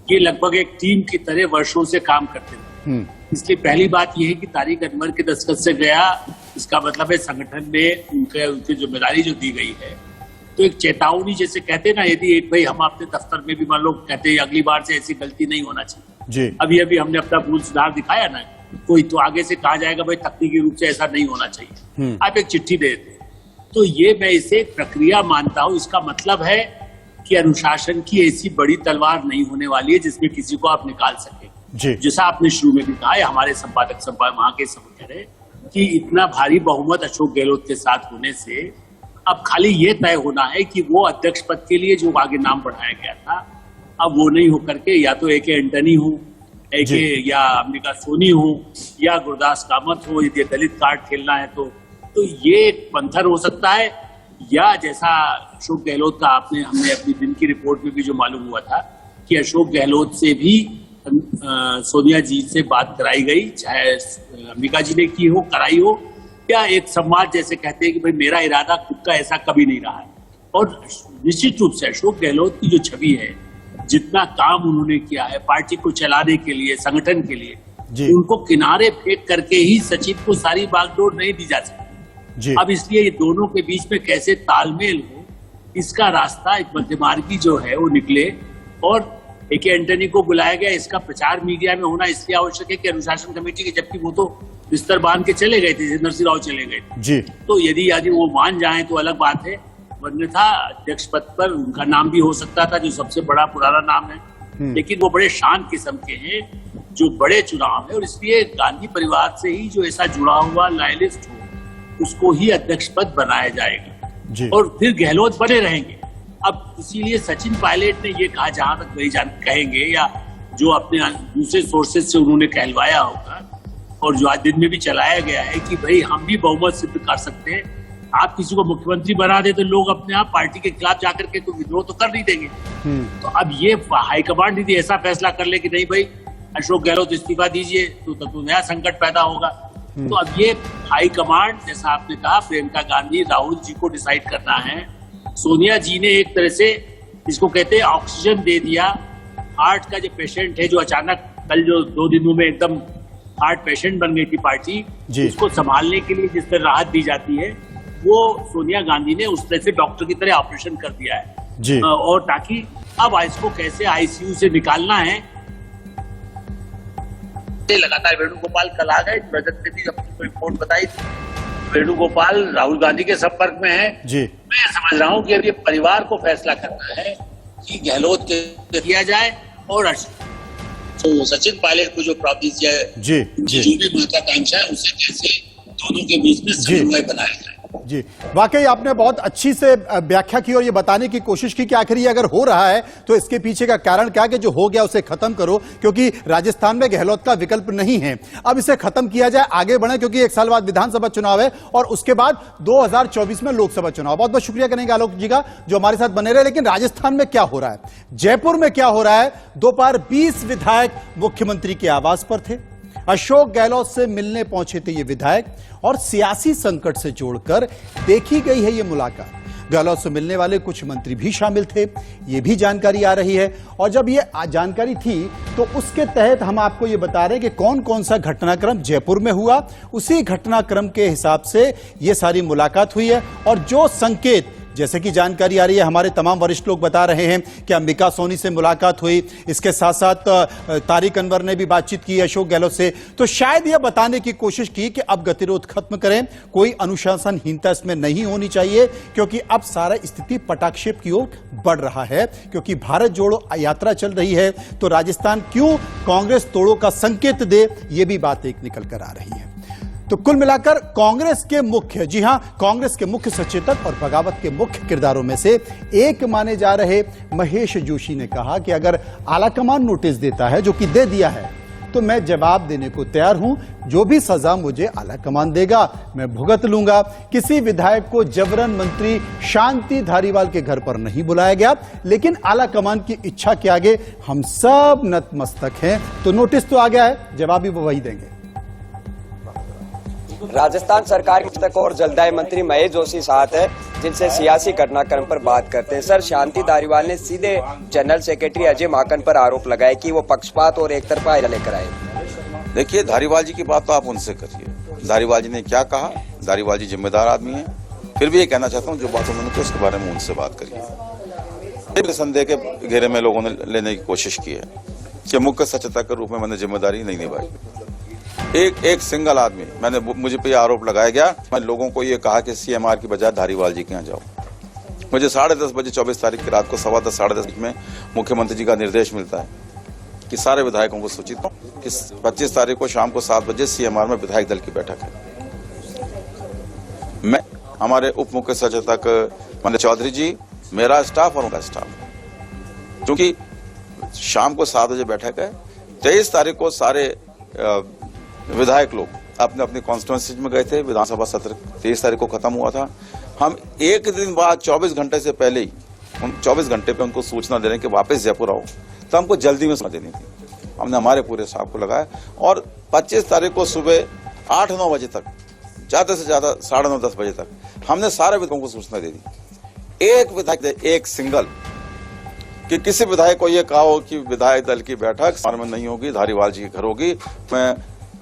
ये लगभग एक टीम की तरह वर्षों से काम करते थे। इसलिए पहली बात यह है कि तारिक अनवर के दस्तखत से गया, इसका मतलब है संगठन में उनकी जिम्मेदारी जो दी गई है तो एक चेतावनी जैसे कहते हैं ना, यदि एक भाई हम अपने दफ्तर में भी मान लो कहते हैं अगली बार से ऐसी गलती नहीं होना चाहिए जी। अभी हमने अपना भूल सुधार दिखाया ना, कोई तो आगे से कहा जाएगा भाई तकनीकी रूप से ऐसा नहीं होना चाहिए, आप एक चिट्ठी दे देते। तो ये मैं इसे एक प्रक्रिया मानता हूं। इसका मतलब है कि अनुशासन की ऐसी बड़ी तलवार नहीं होने वाली है जिसमें किसी को आप निकाल सके। जैसा आपने शुरू में भी कहा है, हमारे संपादक वहां के समझ रहे कि इतना भारी बहुमत अशोक गहलोत के साथ होने से अब खाली ये तय होना है कि वो अध्यक्ष पद के लिए जो आगे नाम बढ़ाया गया था, अब वो नहीं होकर के या तो AK एंटनी हो, या अंबिका सोनी हो, या गुरदास कामत हो, यदि दलित कार्ड खेलना है तो ये एक पंथर हो सकता है। या जैसा अशोक गहलोत का हमने अपनी दिन की रिपोर्ट में भी जो मालूम हुआ था कि अशोक गहलोत से भी सोनिया जी से बात कराई गई, चाहे अंबिका जी ने की हो, कराई हो, या एक संवाद जैसे कहते हैं कि भाई मेरा इरादा खुद का ऐसा कभी नहीं रहा है। और निश्चित रूप से अशोक गहलोत की जो छवि है, जितना काम उन्होंने किया है पार्टी को चलाने के लिए, संगठन के लिए, उनको किनारे फेंक करके ही सचिन को सारी बागडोर नहीं दी जा सकती। अब इसलिए ये दोनों के बीच में कैसे तालमेल हो, इसका रास्ता एक मध्यमार्गी जो है वो निकले। और AK एंटनी को बुलाया गया, इसका प्रचार मीडिया में होना इसलिए आवश्यक है कि अनुशासन कमेटी के, जबकि वो तो बिस्तर बांध के चले गए थे, नरसिंह राव चले गए थे। तो यदि वो मान जाए तो अलग बात है, वरना अध्यक्ष पद पर उनका नाम भी हो सकता था, जो सबसे बड़ा पुराना नाम है। लेकिन वो बड़े शांत किस्म के हैं, जो बड़े चुनाव है, और इसलिए गांधी परिवार से ही जो ऐसा जुड़ा हुआ लॉयलिस्ट हो उसको ही अध्यक्ष पद बनाया जाएगा और फिर गहलोत बने रहेंगे। अब इसीलिए सचिन पायलट ने ये कहा, जहां तक मेरी कहेंगे या जो अपने दूसरे सोर्सेज से उन्होंने कहलवाया होगा और जो आज दिन में भी चलाया गया है कि भाई हम भी बहुमत सिद्ध कर सकते हैं, आप किसी को मुख्यमंत्री बना दे तो लोग अपने आप पार्टी के खिलाफ जाकर के तो विद्रोह तो कर नहीं देंगे। तो अब ये हाईकमांड यदि ऐसा फैसला कर ले कि नहीं भाई अशोक गहलोत इस्तीफा दीजिए, तो नया संकट पैदा होगा। तो अब ये हाईकमांड, जैसा आपने कहा, प्रियंका गांधी, राहुल जी को डिसाइड करना है। सोनिया जी ने एक तरह से इसको कहते हैं ऑक्सीजन दे दिया। हार्ट का जो पेशेंट है, जो अचानक कल जो 2 दिनों में एकदम हार्ट पेशेंट बन गई थी पार्टी, उसको संभालने के लिए जिस तरह राहत दी जाती है, वो सोनिया गांधी ने उस तरह से डॉक्टर की तरह ऑपरेशन कर दिया है। और ताकि अब इसको कैसे ICU से निकालना है, लगातार वेणुगोपाल कल आ गए, रजत ने भी अपनी रिपोर्ट बताई। वेणुगोपाल राहुल गांधी के संपर्क में है। मैं समझ रहा हूँ कि अब ये परिवार को फैसला करना है कि गहलोत किया जाए और तो सचिन पायलट को जो प्रॉब्लम है, जो भी महत्वाकांक्षा है, उसे कैसे दोनों के बीच में समन्वय बनाया जाए। जी, वाकई आपने बहुत अच्छी से व्याख्या की और ये बताने की कोशिश की कि आखिर ये अगर हो रहा है तो इसके पीछे का कारण क्या, कि जो हो गया उसे खत्म करो, क्योंकि राजस्थान में गहलोत का विकल्प नहीं है। अब इसे खत्म किया जाए, आगे बढ़े, क्योंकि 1 साल बाद विधानसभा चुनाव है और उसके बाद 2024 में लोकसभा चुनाव। बहुत बहुत शुक्रिया करेंगे आलोक जी का जो हमारे साथ बने रहे। लेकिन राजस्थान में क्या हो रहा है, जयपुर में क्या हो रहा है? दोपहर 20 विधायक मुख्यमंत्री के आवास पर थे। अशोक गहलोत से मिलने पहुंचे थे ये विधायक और सियासी संकट से जोड़कर देखी गई है ये मुलाकात। गहलोत से मिलने वाले कुछ मंत्री भी शामिल थे, ये भी जानकारी आ रही है। और जब ये जानकारी थी तो उसके तहत हम आपको ये बता रहे हैं कि कौन कौन सा घटनाक्रम जयपुर में हुआ, उसी घटनाक्रम के हिसाब से ये सारी मुलाकात हुई है। और जो संकेत, जैसे कि जानकारी आ रही है, हमारे तमाम वरिष्ठ लोग बता रहे हैं कि अंबिका सोनी से मुलाकात हुई, इसके साथ साथ तारिक अनवर ने भी बातचीत की अशोक गहलोत से। तो शायद यह बताने की कोशिश की कि अब गतिरोध खत्म करें, कोई अनुशासनहीनता इसमें नहीं होनी चाहिए, क्योंकि अब सारा स्थिति पटाक्षेप की ओर बढ़ रहा है। क्योंकि भारत जोड़ो यात्रा चल रही है, तो राजस्थान क्यों कांग्रेस तोड़ो का संकेत दे, यह भी बात एक निकल कर आ रही है। तो कुल मिलाकर कांग्रेस के मुख्य, जी हां, कांग्रेस के मुख्य सचेतक और बगावत के मुख्य किरदारों में से एक माने जा रहे महेश जोशी ने कहा कि अगर आलाकमान नोटिस देता है, जो कि दे दिया है, तो मैं जवाब देने को तैयार हूं। जो भी सजा मुझे आलाकमान देगा मैं भुगत लूंगा। किसी विधायक को जबरन मंत्री शांति धारीवाल के घर पर नहीं बुलाया गया, लेकिन आलाकमान की इच्छा के आगे हम सब नतमस्तक हैं। तो नोटिस तो आ गया है, जवाब भी वो वही देंगे। राजस्थान सरकार के तक और जलदाय मंत्री महेश जोशी साथ है, जिनसे सियासी घटनाक्रम पर बात करते हैं। सर, शांति धारीवाल ने सीधे जनरल सेक्रेटरी अजय माकन पर आरोप लगाया कि वो पक्षपात और एक तरफा लेकर आए। देखिए, धारीवाल जी की बात तो आप उनसे करिए। धारीवाल जी ने क्या कहा? धारीवाल जी जिम्मेदार आदमी है, फिर भी ये कहना चाहता हूँ जो बात उन्होंने की उसके बारे में उनसे बात करिए। संदेह के घेरे में लोगों ने लेने की कोशिश की है कि मुख्य सचेतक के रूप में मैंने जिम्मेदारी नहीं निभाई। एक सिंगल आदमी मुझे पे आरोप लगाया गया। मैं लोगों को ये कहा कि सीएमआर की बजाय धारीवाल जी के यहाँ जाओ। मुझे 10:30 बजे 24 तारीख की रात को 10:15 साढ़े 10 में मुख्यमंत्री जी का निर्देश मिलता है कि सारे विधायकों को सूचित करो कि 25 तारीख को शाम को 7 बजे सीएमआर में विधायक दल की बैठक है। मैं, हमारे उप मुख्य सचेतक मनीष चौधरी जी, मेरा स्टाफ और उनका स्टाफ, क्योंकि शाम को 7 बजे बैठक है। 23 तारीख को सारे विधायक लोग अपने अपनी कॉन्स्टिट्यूंसी में गए थे। विधानसभा सत्र 23 तारीख को खत्म हुआ था। हम एक दिन बाद 24 घंटे से पहले ही 24 घंटे पे उनको सूचना दे रहे हैं कि वापस जयपुर आओ, तो हमको जल्दी में सूचना देनी थी। हमने हमारे पूरे स्टाफ को लगाया और 25 तारीख को सुबह 8-9 बजे तक, ज्यादा से ज्यादा 9:30-10 बजे तक हमने सारे विधायकों को सूचना दे दी। एक विधायक, एक सिंगल, कि किसी विधायक को यह कहा हो कि विधायक दल की बैठक सार में नहीं होगी, धारीवाल जी के घर होगी, मैं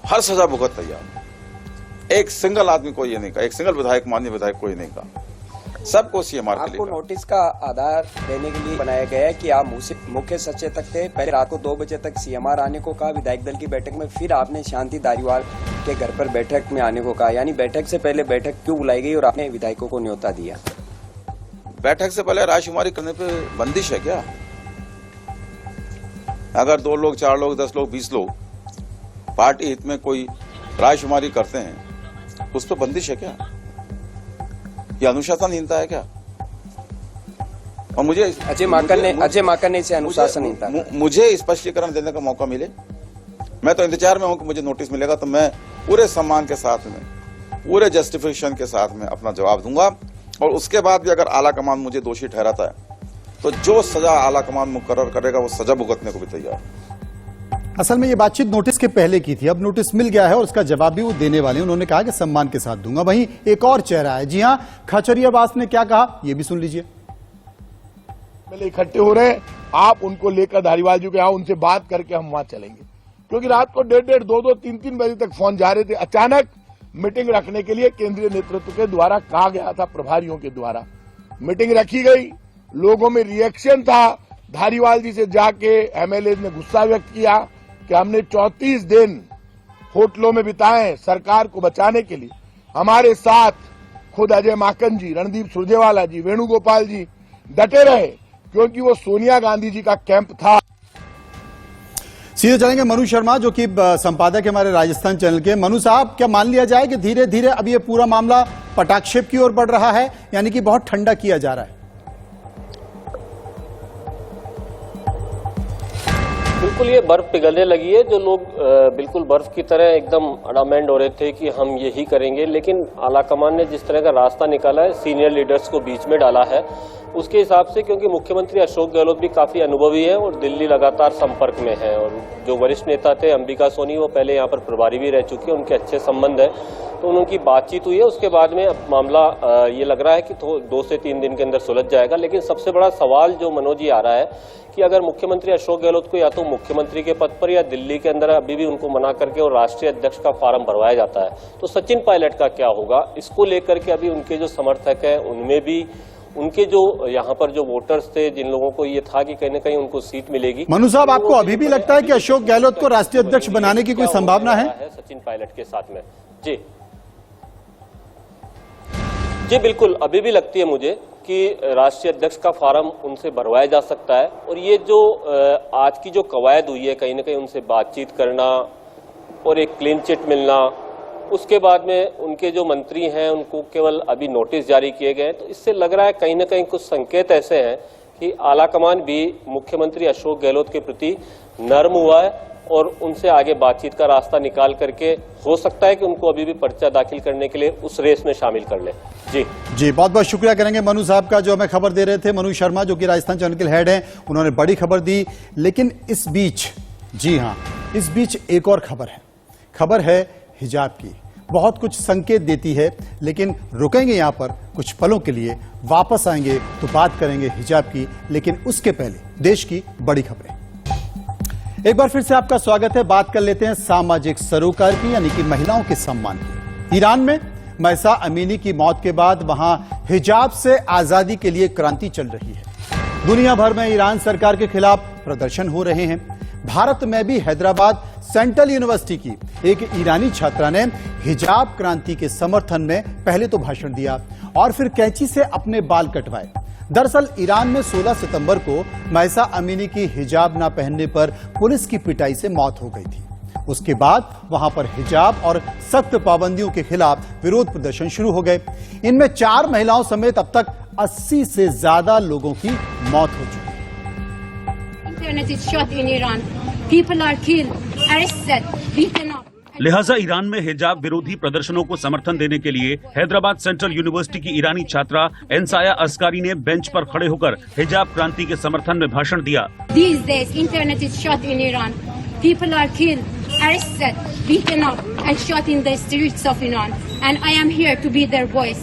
हर सजा भुगत तैयार हूं। एक सिंगल आदमी को ये नहीं कहा, एक सिंगल विधायक, माननीय विधायक को ये नहीं कहा। सबको सीएमआर के लिए आपको नोटिस का आधार देने के लिए बनाया गया है कि आप मुख्य सचेतक थे। पहले रात को 2 बजे तक सीएमआर आने को कहा विधायक दल की बैठक में, फिर आपने शांति धारीवाल के घर पर बैठक में आने को कहा। यानी बैठक से पहले बैठक क्यों बुलाई गई और आपने विधायकों को न्योता दिया? बैठक से पहले राजकुमारी करने पे बंदिश है क्या? अगर 2 लोग, 4 लोग, 10 लोग, 20 लोग पार्टी हित में कोई राजकुमारी करते हैं, उस पर बंदिश है क्या? ये अनुशासनहीनता है क्या? और मुझे अजय माकन ने इसे अनुशासनहीनता, मुझे स्पष्टीकरण देने का मौका मिले। मैं तो इंतजार में हूं कि मुझे नोटिस मिलेगा तो मैं पूरे सम्मान के साथ में, पूरे जस्टिफिकेशन के साथ में अपना जवाब दूंगा। और उसके बाद भी अगर आला कमान मुझे दोषी ठहराता है तो जो सजा आला कमान मुकर्रर करेगा वो सजा भुगतने को भी तैयार। असल में ये बातचीत नोटिस के पहले की थी, अब नोटिस मिल गया है और उसका जवाब भी वो देने वाले हैं। उन्होंने कहा कि सम्मान के साथ दूंगा। वहीं एक और चेहरा है, जी हां, खचरियावास ने क्या कहा ये भी सुन लीजिए। पहले इकट्ठे हो रहे हैं, आप उनको लेकर धारीवाल जी के यहाँ उनसे बात करके हम वहां चलेंगे, क्योंकि रात को 1:30, 2-2, 3-3 बजे तक फोन जा रहे थे। अचानक मीटिंग रखने के लिए केंद्रीय नेतृत्व के द्वारा कहा गया था, प्रभारियों के द्वारा मीटिंग रखी गई। लोगों में रिएक्शन था। धारीवाल जी से जाके एमएलए ने गुस्सा व्यक्त किया कि हमने 34 दिन होटलों में बिताए सरकार को बचाने के लिए। हमारे साथ खुद अजय माकन जी, रणदीप सुरजेवाला जी, वेणुगोपाल जी डटे रहे, क्योंकि वो सोनिया गांधी जी का कैंप था। सीधे चलेंगे मनु शर्मा, जो कि संपादक है हमारे राजस्थान चैनल के। मनु साहब, क्या मान लिया जाए कि धीरे धीरे अब ये पूरा मामला पटाक्षेप की ओर बढ़ रहा है, यानी कि बहुत ठंडा किया जा रहा है? बिल्कुल ये बर्फ पिघलने लगी है। जो लोग बिल्कुल बर्फ की तरह एकदम अडामेंड हो रहे थे कि हम यही करेंगे, लेकिन आलाकमान ने जिस तरह का रास्ता निकाला है, सीनियर लीडर्स को बीच में डाला है, उसके हिसाब से, क्योंकि मुख्यमंत्री अशोक गहलोत भी काफी अनुभवी है और दिल्ली लगातार संपर्क में है, और जो वरिष्ठ नेता थे अंबिका सोनी, वो पहले यहाँ पर प्रभारी भी रह चुके हैं, उनके अच्छे संबंध है, तो उनकी बातचीत हुई है। उसके बाद में अब मामला ये लग रहा है कि 2 से 3 दिन के अंदर सुलझ जाएगा। लेकिन सबसे बड़ा सवाल जो मनोज जी आ रहा है कि अगर मुख्यमंत्री अशोक गहलोत को या तो मुख्यमंत्री के पद पर या दिल्ली के अंदर अभी भी उनको मना करके और राष्ट्रीय अध्यक्ष का फार्म भरवाया जाता है, तो सचिन पायलट का क्या होगा? इसको लेकर के अभी उनके जो समर्थक हैं, उनमें भी उनके जो यहाँ पर जो वोटर्स थे, जिन लोगों को ये था कि कहीं ना कहीं उनको सीट मिलेगी। मनु साहब, आपको अभी भी लगता है कि अशोक गहलोत को राष्ट्रीय अध्यक्ष बनाने की कोई संभावना है सचिन पायलट के साथ में? जी बिल्कुल, अभी भी लगती है मुझे कि राष्ट्रीय अध्यक्ष का फार्म उनसे भरवाया जा सकता है। और ये जो आज की जो कवायद हुई है, कहीं ना कहीं उनसे बातचीत करना और एक क्लीन चिट मिलना, उसके बाद में उनके जो मंत्री हैं उनको केवल अभी नोटिस जारी किए गए हैं, तो इससे लग रहा है कहीं ना कहीं कुछ संकेत ऐसे हैं कि आलाकमान भी मुख्यमंत्री अशोक गहलोत के प्रति नर्म हुआ है और उनसे आगे बातचीत का रास्ता निकाल करके हो सकता है कि उनको अभी भी पर्चा दाखिल करने के लिए उस रेस में शामिल कर ले। जी बहुत बहुत शुक्रिया करेंगे मनु साहब का, जो हमें खबर दे रहे थे। मनु शर्मा, जो कि राजस्थान चैनल के हेड हैं, उन्होंने बड़ी खबर दी। लेकिन इस बीच, जी हां, इस बीच एक और खबर है हिजाब की। बहुत कुछ संकेत देती है, लेकिन रुकेंगे यहां पर कुछ पलों के लिए, वापस आएंगे तो बात करेंगे हिजाब की। लेकिन उसके पहले देश की बड़ी खबरें। एक बार फिर से आपका स्वागत है। बात कर लेते हैं सामाजिक सरोकार की, यानी कि महिलाओं के सम्मान की। ईरान में महसा अमीनी की मौत के बाद वहां हिजाब से आजादी के लिए क्रांति चल रही है। दुनिया भर में ईरान सरकार के खिलाफ प्रदर्शन हो रहे हैं। भारत में भी हैदराबाद सेंट्रल यूनिवर्सिटी की एक ईरानी छात्रा ने हिजाब क्रांति के समर्थन में पहले तो भाषण दिया और फिर कैंची से अपने बाल कटवाए। दरअसल ईरान में 16 सितंबर को महसा अमीनी की हिजाब न पहनने पर पुलिस की पिटाई से मौत हो गई थी। उसके बाद वहां पर हिजाब और सख्त पाबंदियों के खिलाफ विरोध प्रदर्शन शुरू हो गए। इनमें 4 महिलाओं समेत अब तक 80 से ज्यादा लोगों की मौत हो चुकी है। लिहाजा ईरान में हिजाब विरोधी प्रदर्शनों को समर्थन देने के लिए हैदराबाद सेंट्रल यूनिवर्सिटी की ईरानी छात्रा एनसाया अस्कारी ने बेंच पर खड़े होकर हिजाब क्रांति के समर्थन में भाषण दिया। These days, internet is shut in Iran. People are killed, arrested, beaten up, and shot in the streets of Iran. And I am here to be their voice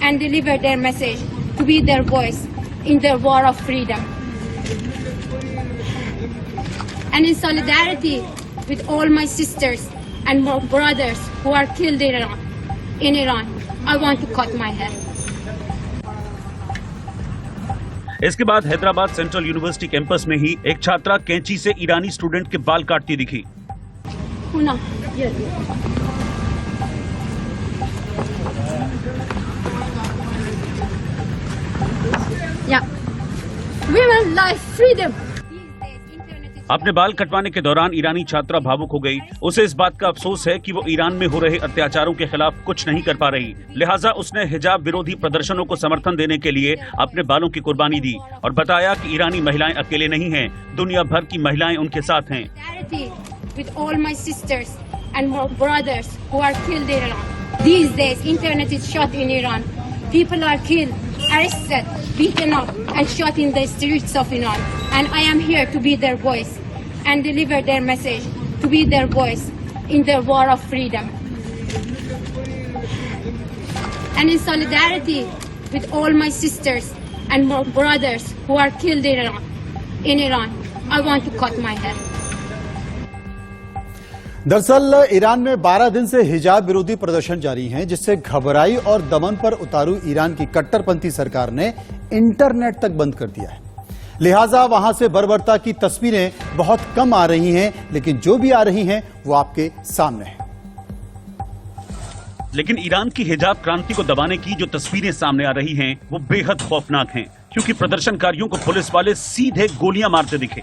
and deliver their message, to be their voice in their war of freedom. And in solidarity with all my sisters and my brothers who are killed in Iran, I want to cut my hair. इसके बाद Hyderabad central university campus में ही एक छात्रा कैंची से ईरानी student के बाल काटती दिखी। Yeah. Women life freedom. अपने बाल कटवाने के दौरान ईरानी छात्रा भावुक हो गई। उसे इस बात का अफसोस है कि वो ईरान में हो रहे अत्याचारों के खिलाफ कुछ नहीं कर पा रही। लिहाजा उसने हिजाब विरोधी प्रदर्शनों को समर्थन देने के लिए अपने बालों की कुर्बानी दी और बताया कि ईरानी महिलाएं अकेले नहीं हैं, दुनिया भर की महिलाएं उनके साथ हैं। With all my sisters and my brothers who are killed in Iran. These days, internet is shut in Iran. People are killed, arrested, beaten up, and shot in the streets of Iran. And I am here to be their voice and deliver their message, to be their voice in their war of freedom. And in solidarity with all my sisters and my brothers who are killed in Iran, I want to cut my hair. दरअसल Iran में 12 दिन से हिजाब विरोधी प्रदर्शन जारी हैं, जिससे घबराई और दमन पर उतारू ईरान की कट्टरपंथी सरकार ने इंटरनेट तक बंद कर दिया है। लिहाजा वहां से बर्बरता की तस्वीरें बहुत कम आ रही हैं, लेकिन जो भी आ रही हैं वो आपके सामने है। लेकिन ईरान की हिजाब क्रांति को दबाने की जो तस्वीरें सामने आ रही हैं, वो बेहद खौफनाक हैं, क्योंकि प्रदर्शनकारियों को पुलिस वाले सीधे गोलियां मारते दिखे।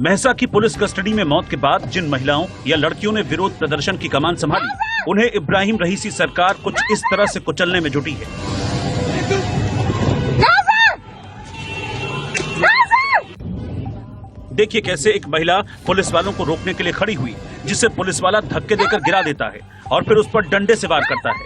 महसा की पुलिस कस्टडी में मौत के बाद जिन महिलाओं या लड़कियों ने विरोध प्रदर्शन की कमान संभाली, उन्हें इब्राहिम रईसी सरकार कुछ इस तरह से कुचलने में जुटी है। देखिए कैसे एक महिला पुलिस वालों को रोकने के लिए खड़ी हुई, जिसे पुलिस वाला धक्के देकर गिरा देता है और फिर उस पर डंडे से वार करता है।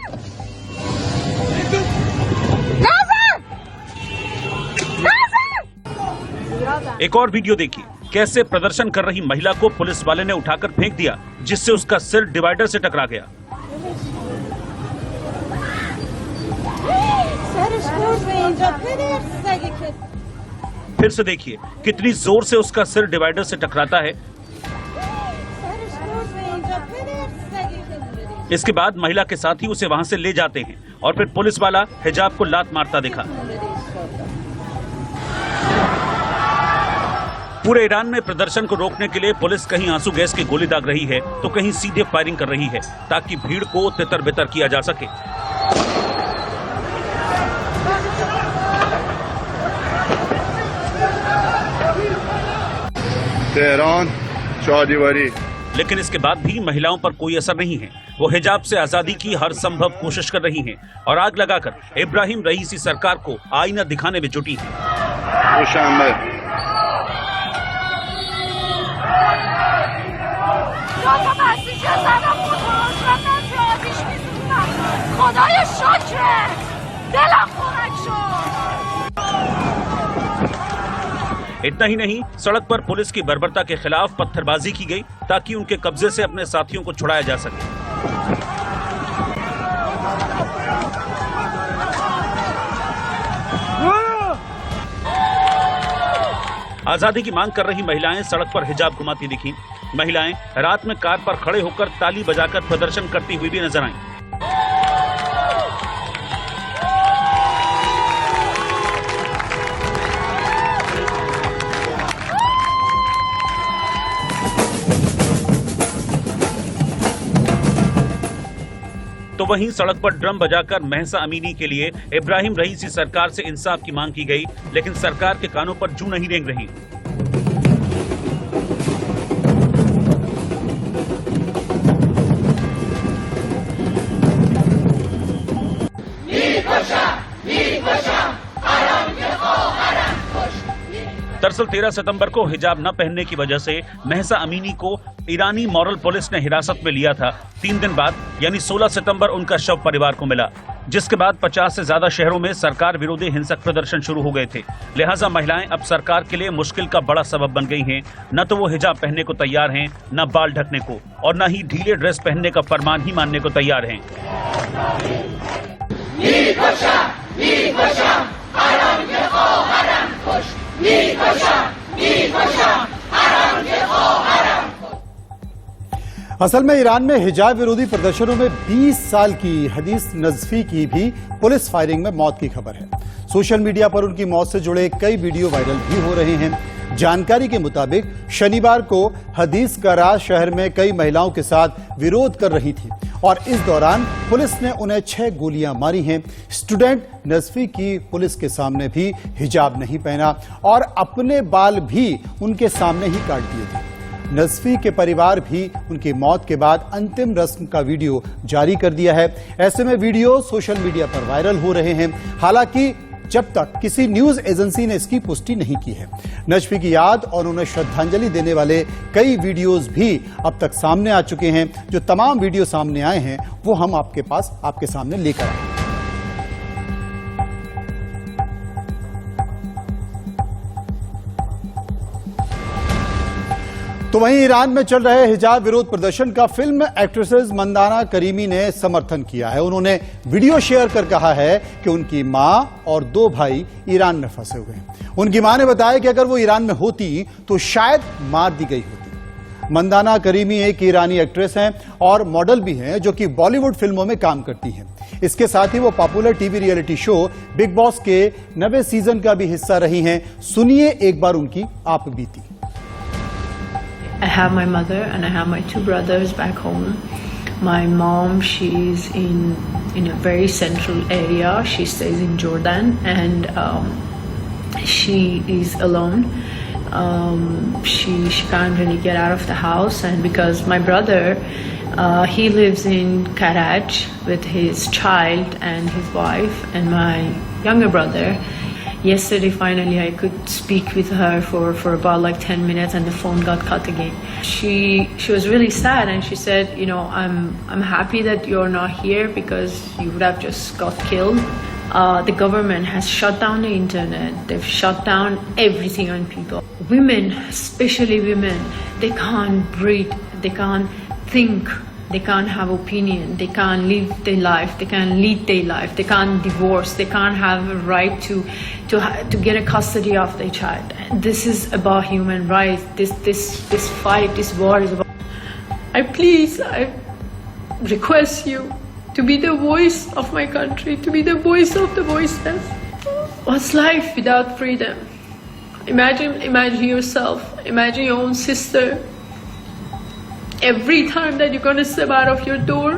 एक और वीडियो देखिए कैसे प्रदर्शन कर रही महिला को पुलिस वाले ने उठाकर फेंक दिया, जिससे उसका सिर डिवाइडर से टकरा गया। फिर से देखिए कितनी जोर से उसका सिर डिवाइडर से टकराता है। इसके बाद महिला के साथी उसे वहां से ले जाते हैं और फिर पुलिस वाला हिजाब को लात मारता दिखा। पूरे ईरान में प्रदर्शन को रोकने के लिए पुलिस कहीं आंसू गैस की गोली दाग रही है तो कहीं सीधे फायरिंग कर रही है, ताकि भीड़ को तितर बितर किया जा सके। तेहरान चौदीवारी। लेकिन इसके बाद भी महिलाओं पर कोई असर नहीं है। वो हिजाब से आजादी की हर संभव कोशिश कर रही हैं और आग लगाकर इब्राहिम रईसी सरकार को आईना दिखाने में जुटी है। इतना ही नहीं, सड़क पर पुलिस की बर्बरता के खिलाफ पत्थरबाजी की गई ताकि उनके कब्जे से अपने साथियों को छुड़ाया जा सके। आजादी की मांग कर रही महिलाएं सड़क पर हिजाब घुमाती दिखी। महिलाएं रात में कार पर खड़े होकर ताली बजाकर प्रदर्शन करती हुई भी नजर आईं। तो वहीं सड़क पर ड्रम बजाकर महसा अमीनी के लिए इब्राहिम रईसी सरकार से इंसाफ की मांग की गई, लेकिन सरकार के कानों पर जूं नहीं रेंग रही। दरअसल 13 सितंबर को हिजाब न पहनने की वजह से महसा अमीनी को ईरानी मॉरल पुलिस ने हिरासत में लिया था। 3 दिन बाद यानी 16 सितंबर उनका शव परिवार को मिला, जिसके बाद 50 से ज्यादा शहरों में सरकार विरोधी हिंसक प्रदर्शन शुरू हो गए थे। लिहाजा महिलाएं अब सरकार के लिए मुश्किल का बड़ा सबब बन गई हैं। न तो वो हिजाब पहनने को तैयार हैं, न बाल ढकने को, और न ही ढीले ड्रेस पहनने का फरमान ही मानने को तैयार हैं। असल में ईरान में हिजाब विरोधी प्रदर्शनों में 20 साल की हदीस नजफी की भी पुलिस फायरिंग में मौत की खबर है। सोशल मीडिया पर उनकी मौत से जुड़े कई वीडियो वायरल भी हो रहे हैं। जानकारी के मुताबिक शनिवार को हदीस करार शहर में कई महिलाओं के साथ विरोध कर रही थी और इस दौरान पुलिस ने उन्हें 6 गोलियां मारी हैं। स्टूडेंट नजफी की पुलिस के सामने भी हिजाब नहीं पहना और अपने बाल भी उनके सामने ही काट दिए थे। नजफी के परिवार भी उनकी मौत के बाद अंतिम रस्म का वीडियो जारी कर दिया है। ऐसे में वीडियो सोशल मीडिया पर वायरल हो रहे हैं। हालांकि जब तक किसी न्यूज एजेंसी ने इसकी पुष्टि नहीं की है। नजफी की याद और उन्हें श्रद्धांजलि देने वाले कई वीडियोस भी अब तक सामने आ चुके हैं। जो तमाम वीडियो सामने आए हैं वो हम आपके सामने लेकर आए। तो वहीं ईरान में चल रहे हिजाब विरोध प्रदर्शन का फिल्म एक्ट्रेसेस मंदाना करीमी ने समर्थन किया है। उन्होंने वीडियो शेयर कर कहा है कि उनकी मां और 2 भाई ईरान में फंसे हुए हैं। उनकी मां ने बताया कि अगर वो ईरान में होती तो शायद मार दी गई होती। मंदाना करीमी एक ईरानी एक्ट्रेस हैं और मॉडल भी हैं जो कि बॉलीवुड फिल्मों में काम करती हैं। इसके साथ ही वो popular TV reality show big boss के 9वें सीजन का भी हिस्सा रही हैं। सुनिए एक बार उनकी आप बीती। I have my mother and I have my 2 brothers back home. My mom, she's in a very central area. She stays in Jordan and she is alone. She can't really get out of the house, and because my brother he lives in Karaj with his child and his wife and my younger brother. Yesterday, finally, I could speak with her for about like 10 minutes, and the phone got cut again. She was really sad, and she said, you know, I'm happy that you're not here because you would have just got killed. The government has shut down the internet. They've shut down everything on people. Women, especially women, they can't breathe. They can't think. They can't have opinion. They can't live their life. They can't lead their life. They can't divorce. They can't have a right to get a custody of their child. This is about human rights. This fight, this war is about. I request you to be the voice of my country, to be the voice of the voiceless. What's life without freedom? Imagine yourself. Imagine your own sister. Every time that you're going to step out of your door,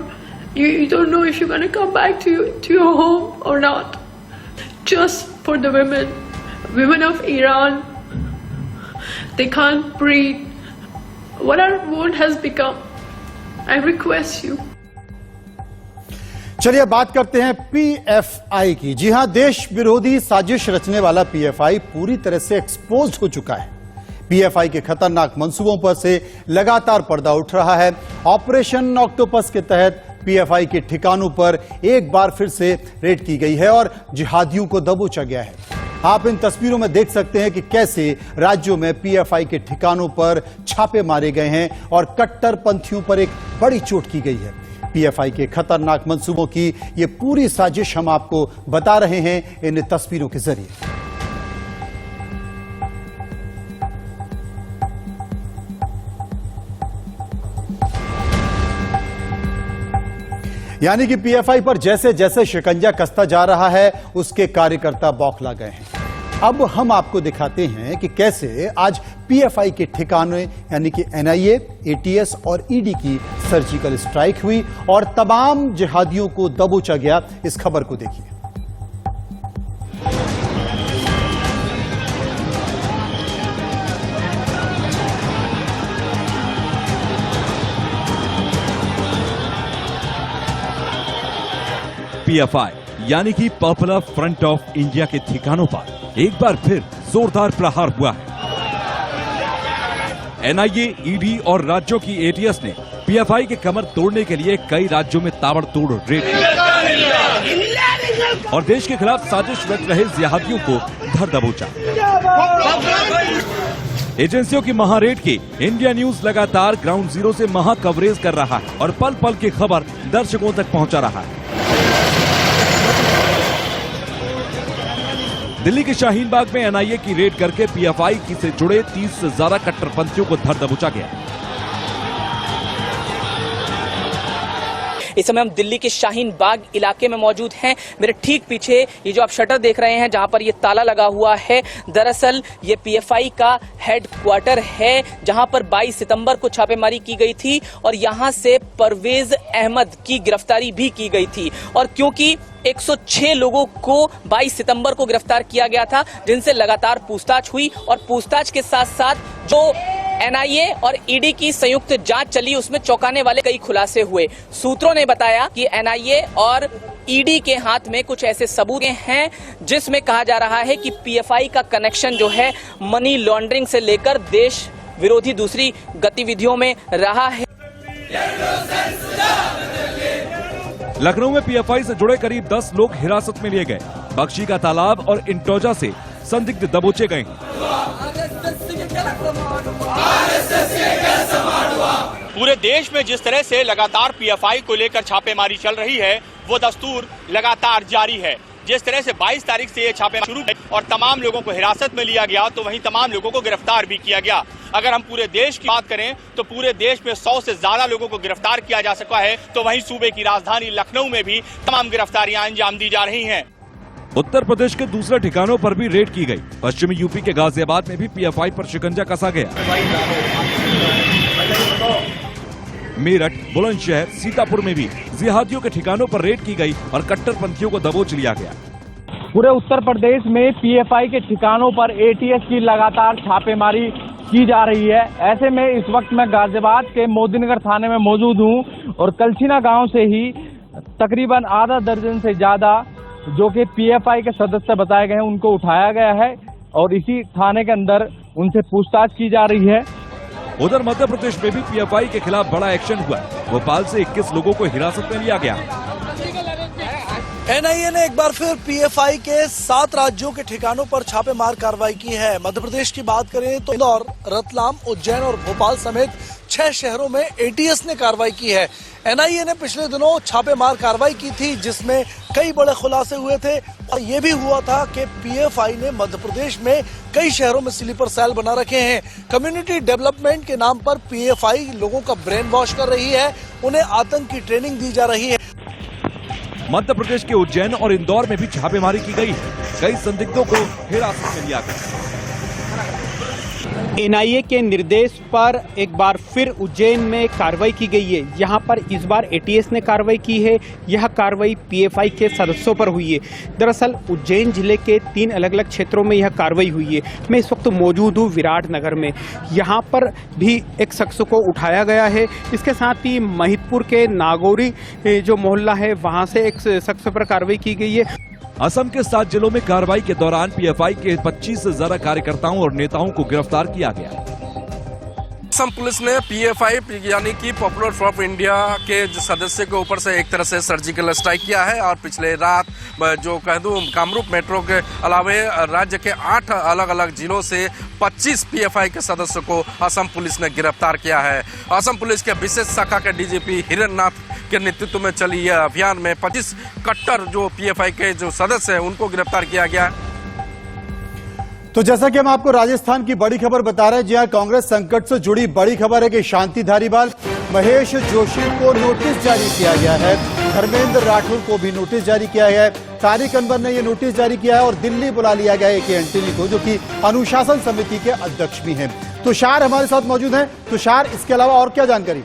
you don't know if you're going to come back to your home or not. Just for the women of Iran, they can't breathe. What our world has become. I request you. चलिए बात करते हैं PFI की। जी हां, देश विरोधी साजिश रचने वाला पीएफआई पूरी तरह से एक्सपोज्ड हो चुका है। पीएफआई के खतरनाक मंसूबों पर से लगातार पर्दा उठ रहा है। ऑपरेशन ऑक्टोपस के तहत पीएफआई के ठिकानों पर एक बार फिर से रेड की गई है और जिहादियों को दबोचा गया है। आप इन तस्वीरों में देख सकते हैं कि कैसे राज्यों में पीएफआई के ठिकानों पर छापे मारे गए हैं और कट्टरपंथियों पर एक बड़ी चोट की गई है। पीएफआई के खतरनाक मंसूबों की ये पूरी साजिश हम आपको बता रहे हैं इन तस्वीरों के जरिए। यानी कि पीएफआई पर जैसे जैसे शिकंजा कसता जा रहा है उसके कार्यकर्ता बौखला गए हैं। अब हम आपको दिखाते हैं कि कैसे आज पीएफआई के ठिकाने यानी कि एनआईए, एटीएस और ईडी की सर्जिकल स्ट्राइक हुई और तमाम जिहादियों को दबोचा गया। इस खबर को देखिए। पीएफआई यानी कि पॉपुलर फ्रंट ऑफ इंडिया के ठिकानों पर एक बार फिर जोरदार प्रहार हुआ है। एनआईए, ईडी और राज्यों की एटीएस ने पीएफआई के कमर तोड़ने के लिए कई राज्यों में ताबड़तोड़ रेड की और देश के खिलाफ साजिश रच रहे जिहादियों को धर दबोचा। एजेंसियों की महारेड की इंडिया न्यूज लगातार ग्राउंड जीरो से महा कवरेज कर रहा है और पल पल की खबर दर्शकों तक पहुंचा रहा है। दिल्ली के शाहीन बाग में एनआईए की रेड करके पीएफआई से जुड़े 30 से ज्यादा कट्टरपंथियों को धर दबोचा गया। इस समय हम दिल्ली के शाहीन बाग इलाके में मौजूद हैं। मेरे ठीक पीछे ये जो आप शटर देख रहे हैं जहां पर ये ताला लगा हुआ है, दरअसल ये पीएफआई का हेडक्वार्टर है जहां पर 22 सितंबर को छापेमारी की गई थी और यहां से परवेज अहमद की गिरफ्तारी भी की गई थी। और क्योंकि 106 लोगों को 22 सितंबर को गिरफ्तार किया गया था जिनसे लगातार पूछताछ हुई और पूछताछ के साथ साथ जो एनआईए और ईडी की संयुक्त जांच चली उसमें चौंकाने वाले कई खुलासे हुए। सूत्रों ने बताया कि एनआईए और ईडी के हाथ में कुछ ऐसे सबूत हैं जिसमें कहा जा रहा है कि पीएफआई का कनेक्शन जो है मनी लॉन्ड्रिंग से लेकर देश विरोधी दूसरी गतिविधियों में रहा है। लखनऊ में पीएफआई से जुड़े करीब 10 लोग हिरासत में लिए गए। बख्शी का तालाब और इंटोजा से संदिग्ध दबोचे गए हैं। पूरे देश में जिस तरह से लगातार पीएफआई को लेकर छापेमारी चल रही है वो दस्तूर लगातार जारी है। जिस तरह से 22 तारीख से ये छापेमारी शुरू हुई और तमाम लोगों को हिरासत में लिया गया तो वहीं तमाम लोगों को गिरफ्तार भी किया गया। अगर हम पूरे देश की बात करें तो पूरे देश में 100 से ज्यादा लोगों को गिरफ्तार किया जा सका है, तो वहीं सूबे की राजधानी लखनऊ में भी तमाम गिरफ्तारियां अंजाम दी जा रही हैं। उत्तर प्रदेश के दूसरे ठिकानों पर भी रेड की गई। पश्चिमी यूपी के गाजियाबाद में भी पीएफआई पर शिकंजा कसा गया। मेरठ, बुलंदशहर, सीतापुर में भी जिहादियों के ठिकानों पर रेड की गई और कट्टरपंथियों को दबोच लिया गया। पूरे उत्तर प्रदेश में पीएफआई के ठिकानों पर एटीएस की लगातार छापेमारी की जा रही है। ऐसे में इस वक्त मैं गाजियाबाद के मोदीनगर थाने में मौजूद हूं और कलछीना गांव से ही तकरीबन आधा दर्जन से ज्यादा जो कि पीएफआई के सदस्य बताए गए हैं उनको उठाया गया है और इसी थाने के अंदर उनसे पूछताछ की जा रही है। उधर मध्य प्रदेश में भी पीएफआई के खिलाफ बड़ा एक्शन हुआ। भोपाल से 21 लोगों को हिरासत में लिया गया। एनआईए ने एक बार फिर पीएफआई के 7 राज्यों के ठिकानों पर छापेमार कार्रवाई की है। मध्य प्रदेश की बात करें तो इंदौर, रतलाम, उज्जैन और भोपाल समेत 6 शहरों में एटीएस ने कार्रवाई की है। एनआईए ने पिछले दिनों छापेमार कार्रवाई की थी जिसमें कई बड़े खुलासे हुए थे और ये भी हुआ था कि पीएफआई ने मध्य प्रदेश में कई शहरों में स्लीपर सेल बना रखे हैं। कम्युनिटी डेवलपमेंट के नाम पर पीएफआई लोगों का ब्रेन वॉश कर रही है, उन्हें आतंक की ट्रेनिंग दी जा रही है। मध्य प्रदेश के उज्जैन और इंदौर में भी छापेमारी की गई है। कई संदिग्धों को हिरासत में लिया गया। एनआईए के निर्देश पर एक बार फिर उज्जैन में कार्रवाई की गई है। यहाँ पर इस बार एटीएस ने कार्रवाई की है। यह कार्रवाई पीएफआई के सदस्यों पर हुई है। दरअसल उज्जैन जिले के 3 अलग अलग क्षेत्रों में यह कार्रवाई हुई है। मैं इस वक्त मौजूद हूँ विराटनगर में। यहाँ पर भी एक शख्स को उठाया गया है। इसके साथ ही महिदपुर के नागौरी जो मोहल्ला है वहाँ से एक शख्स पर कार्रवाई की गई है। असम के 7 जिलों में कार्रवाई के दौरान पीएफआई के 25 से ज्यादा कार्यकर्ताओं और नेताओं को गिरफ्तार किया गया। असम पुलिस ने पीएफआई यानी कि पॉपुलर फ्रंट ऑफ इंडिया के जो सदस्य के ऊपर से एक तरह से सर्जिकल स्ट्राइक किया है और पिछले रात जो कह दूं कामरूप मेट्रो के अलावे राज्य के 8 अलग अलग जिलों से 25 पीएफआई के सदस्यों को असम पुलिस ने गिरफ्तार किया है। असम पुलिस के विशेष शाखा के डीजीपी हिरननाथ के नेतृत्व में चली यह अभियान में 25 कट्टर जो पीएफआई के जो सदस्य हैं उनको गिरफ्तार किया गया। तो जैसा कि हम आपको राजस्थान की बड़ी खबर बता रहे हैं, जहां कांग्रेस संकट से जुड़ी बड़ी खबर है कि शांति धारीवाल, महेश जोशी को नोटिस जारी किया गया है। धर्मेंद्र राठौर को भी नोटिस जारी किया गया है। तारिक अनवर ने यह नोटिस जारी किया है और दिल्ली बुला लिया गया है के एंटनी को, जो कि अनुशासन समिति के अध्यक्ष भी हैं। तुषार हमारे साथ मौजूद हैं। तुषार, इसके अलावा और क्या जानकारी?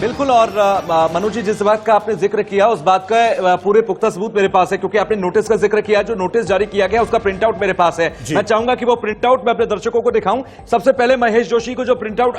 बिल्कुल, और मनोज जी, जिस बात का आपने जिक्र किया उस बात का पूरे पुख्ता सबूत मेरे पास है, क्योंकि आपने नोटिस का जिक्र किया। जो नोटिस जारी किया गया उसका प्रिंट आउट मेरे पास है। मैं चाहूंगा कि वो प्रिंट आउट मैं अपने दर्शकों को दिखाऊं। सबसे पहले महेश जोशी को जो प्रिंट आउट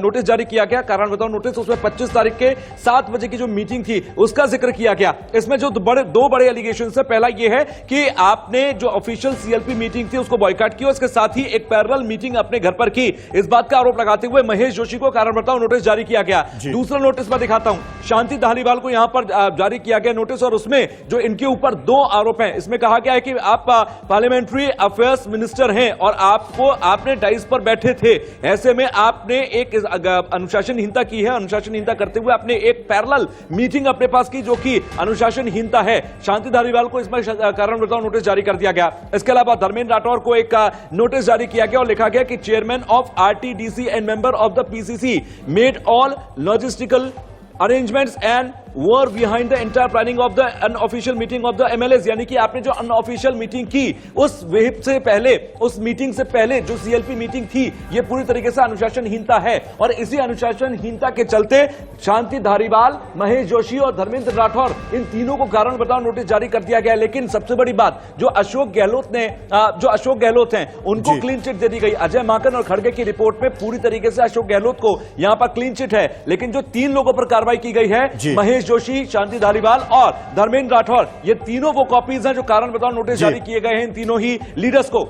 नोटिस जारी किया गया, कारण बताओ नोटिस, उसमें 25 तारीख के 7 बजे की जो मीटिंग थी उसका जिक्र किया गया। इसमें जो दो बड़े एलिगेशन है, पहला यह है कि आपने जो ऑफिशियल सीएलपी मीटिंग थी उसको बॉयकॉट किया, उसके साथ ही एक पैरेलल मीटिंग अपने घर पर की। इस बात का आरोप लगाते हुए महेश जोशी को कारण बताओ नोटिस जारी किया गया। दूसरा नोटिस मैं दिखाता हूं, शांति धालीवाल को यहां पर जारी किया गया नोटिस, और उसमें जो इनके ऊपर 2 आरोप हैं। इसमें कहा गया है कि आप पार्लियामेंट्री अफेयर्स मिनिस्टर हैं और आपने डाइस पर बैठे थे, ऐसे में आपने एक अनुशासनहीनता की है। अनुशासनहीनता करते हुए आपने एक पैरेलल मीटिंग अपने पास की, जो कि अनुशासनहीनता है। शांति धालीवाल को इसमें कारण बताओ नोटिस जारी कर दिया गया। इसके अलावा धर्मेंद्र राठौर को एक नोटिस जारी किया गया और लिखा गया कि chairman of RTDC and member of the PCC made all logistical arrangements and were behind the entire planning of the unofficial meeting of the MLAs। यानी कि आपने जो अनऑफिशियल मीटिंग की उस व्हिप से पहले, उस मीटिंग से पहले जो सीएलपी मीटिंग थी, ये पूरी तरीके से अनुशासनहीनता है। और इसी अनुशासनहीनता के चलते शांति धारीवाल, महेश जोशी और धर्मेंद्र राठौर, इन तीनों को कारण बताओ नोटिस जारी कर दिया गया। लेकिन सबसे बड़ी बात, जो अशोक गहलोत हैं उनको क्लीन चिट दे दी गई। अजय माकन और खड़गे की रिपोर्ट में पूरी तरीके से अशोक गहलोत को यहां पर क्लीन चिट है, लेकिन जो 3 लोगों पर कार्रवाई की गई है, महेश जोशी, शांति धालीवाल और धर्मेंद्र राठौर, ये तीनों वो कॉपीज हैं जो कारण बताओ नोटिस जारी किए गए हैं इन तीनों ही लीडर्स को।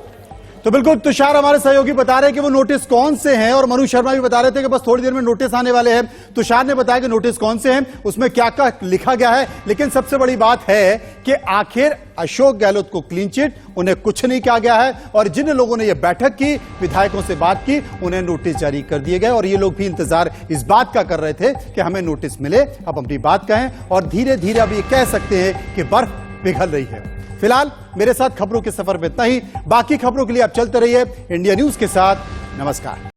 तो बिल्कुल तुषार, हमारे सहयोगी बता रहे हैं कि वो नोटिस कौन से हैं, और मनु शर्मा भी बता रहे थे कि बस थोड़ी देर में नोटिस आने वाले हैं। तुषार ने बताया कि नोटिस कौन से हैं, उसमें क्या क्या लिखा गया है, लेकिन सबसे बड़ी बात है कि आखिर अशोक गहलोत को क्लीन चिट, उन्हें कुछ नहीं कहा गया है, और जिन लोगों ने यह बैठक की, विधायकों से बात की, उन्हें नोटिस जारी कर दिए गए। और ये लोग भी इंतजार इस बात का कर रहे थे कि हमें नोटिस मिले, अब अपनी बात कहें, और धीरे धीरे अब ये कह सकते हैं कि बर्फ पिघल रही है। फिलहाल मेरे साथ खबरों के सफर में इतना ही। बाकी खबरों के लिए आप चलते रहिए इंडिया न्यूज के साथ। नमस्कार।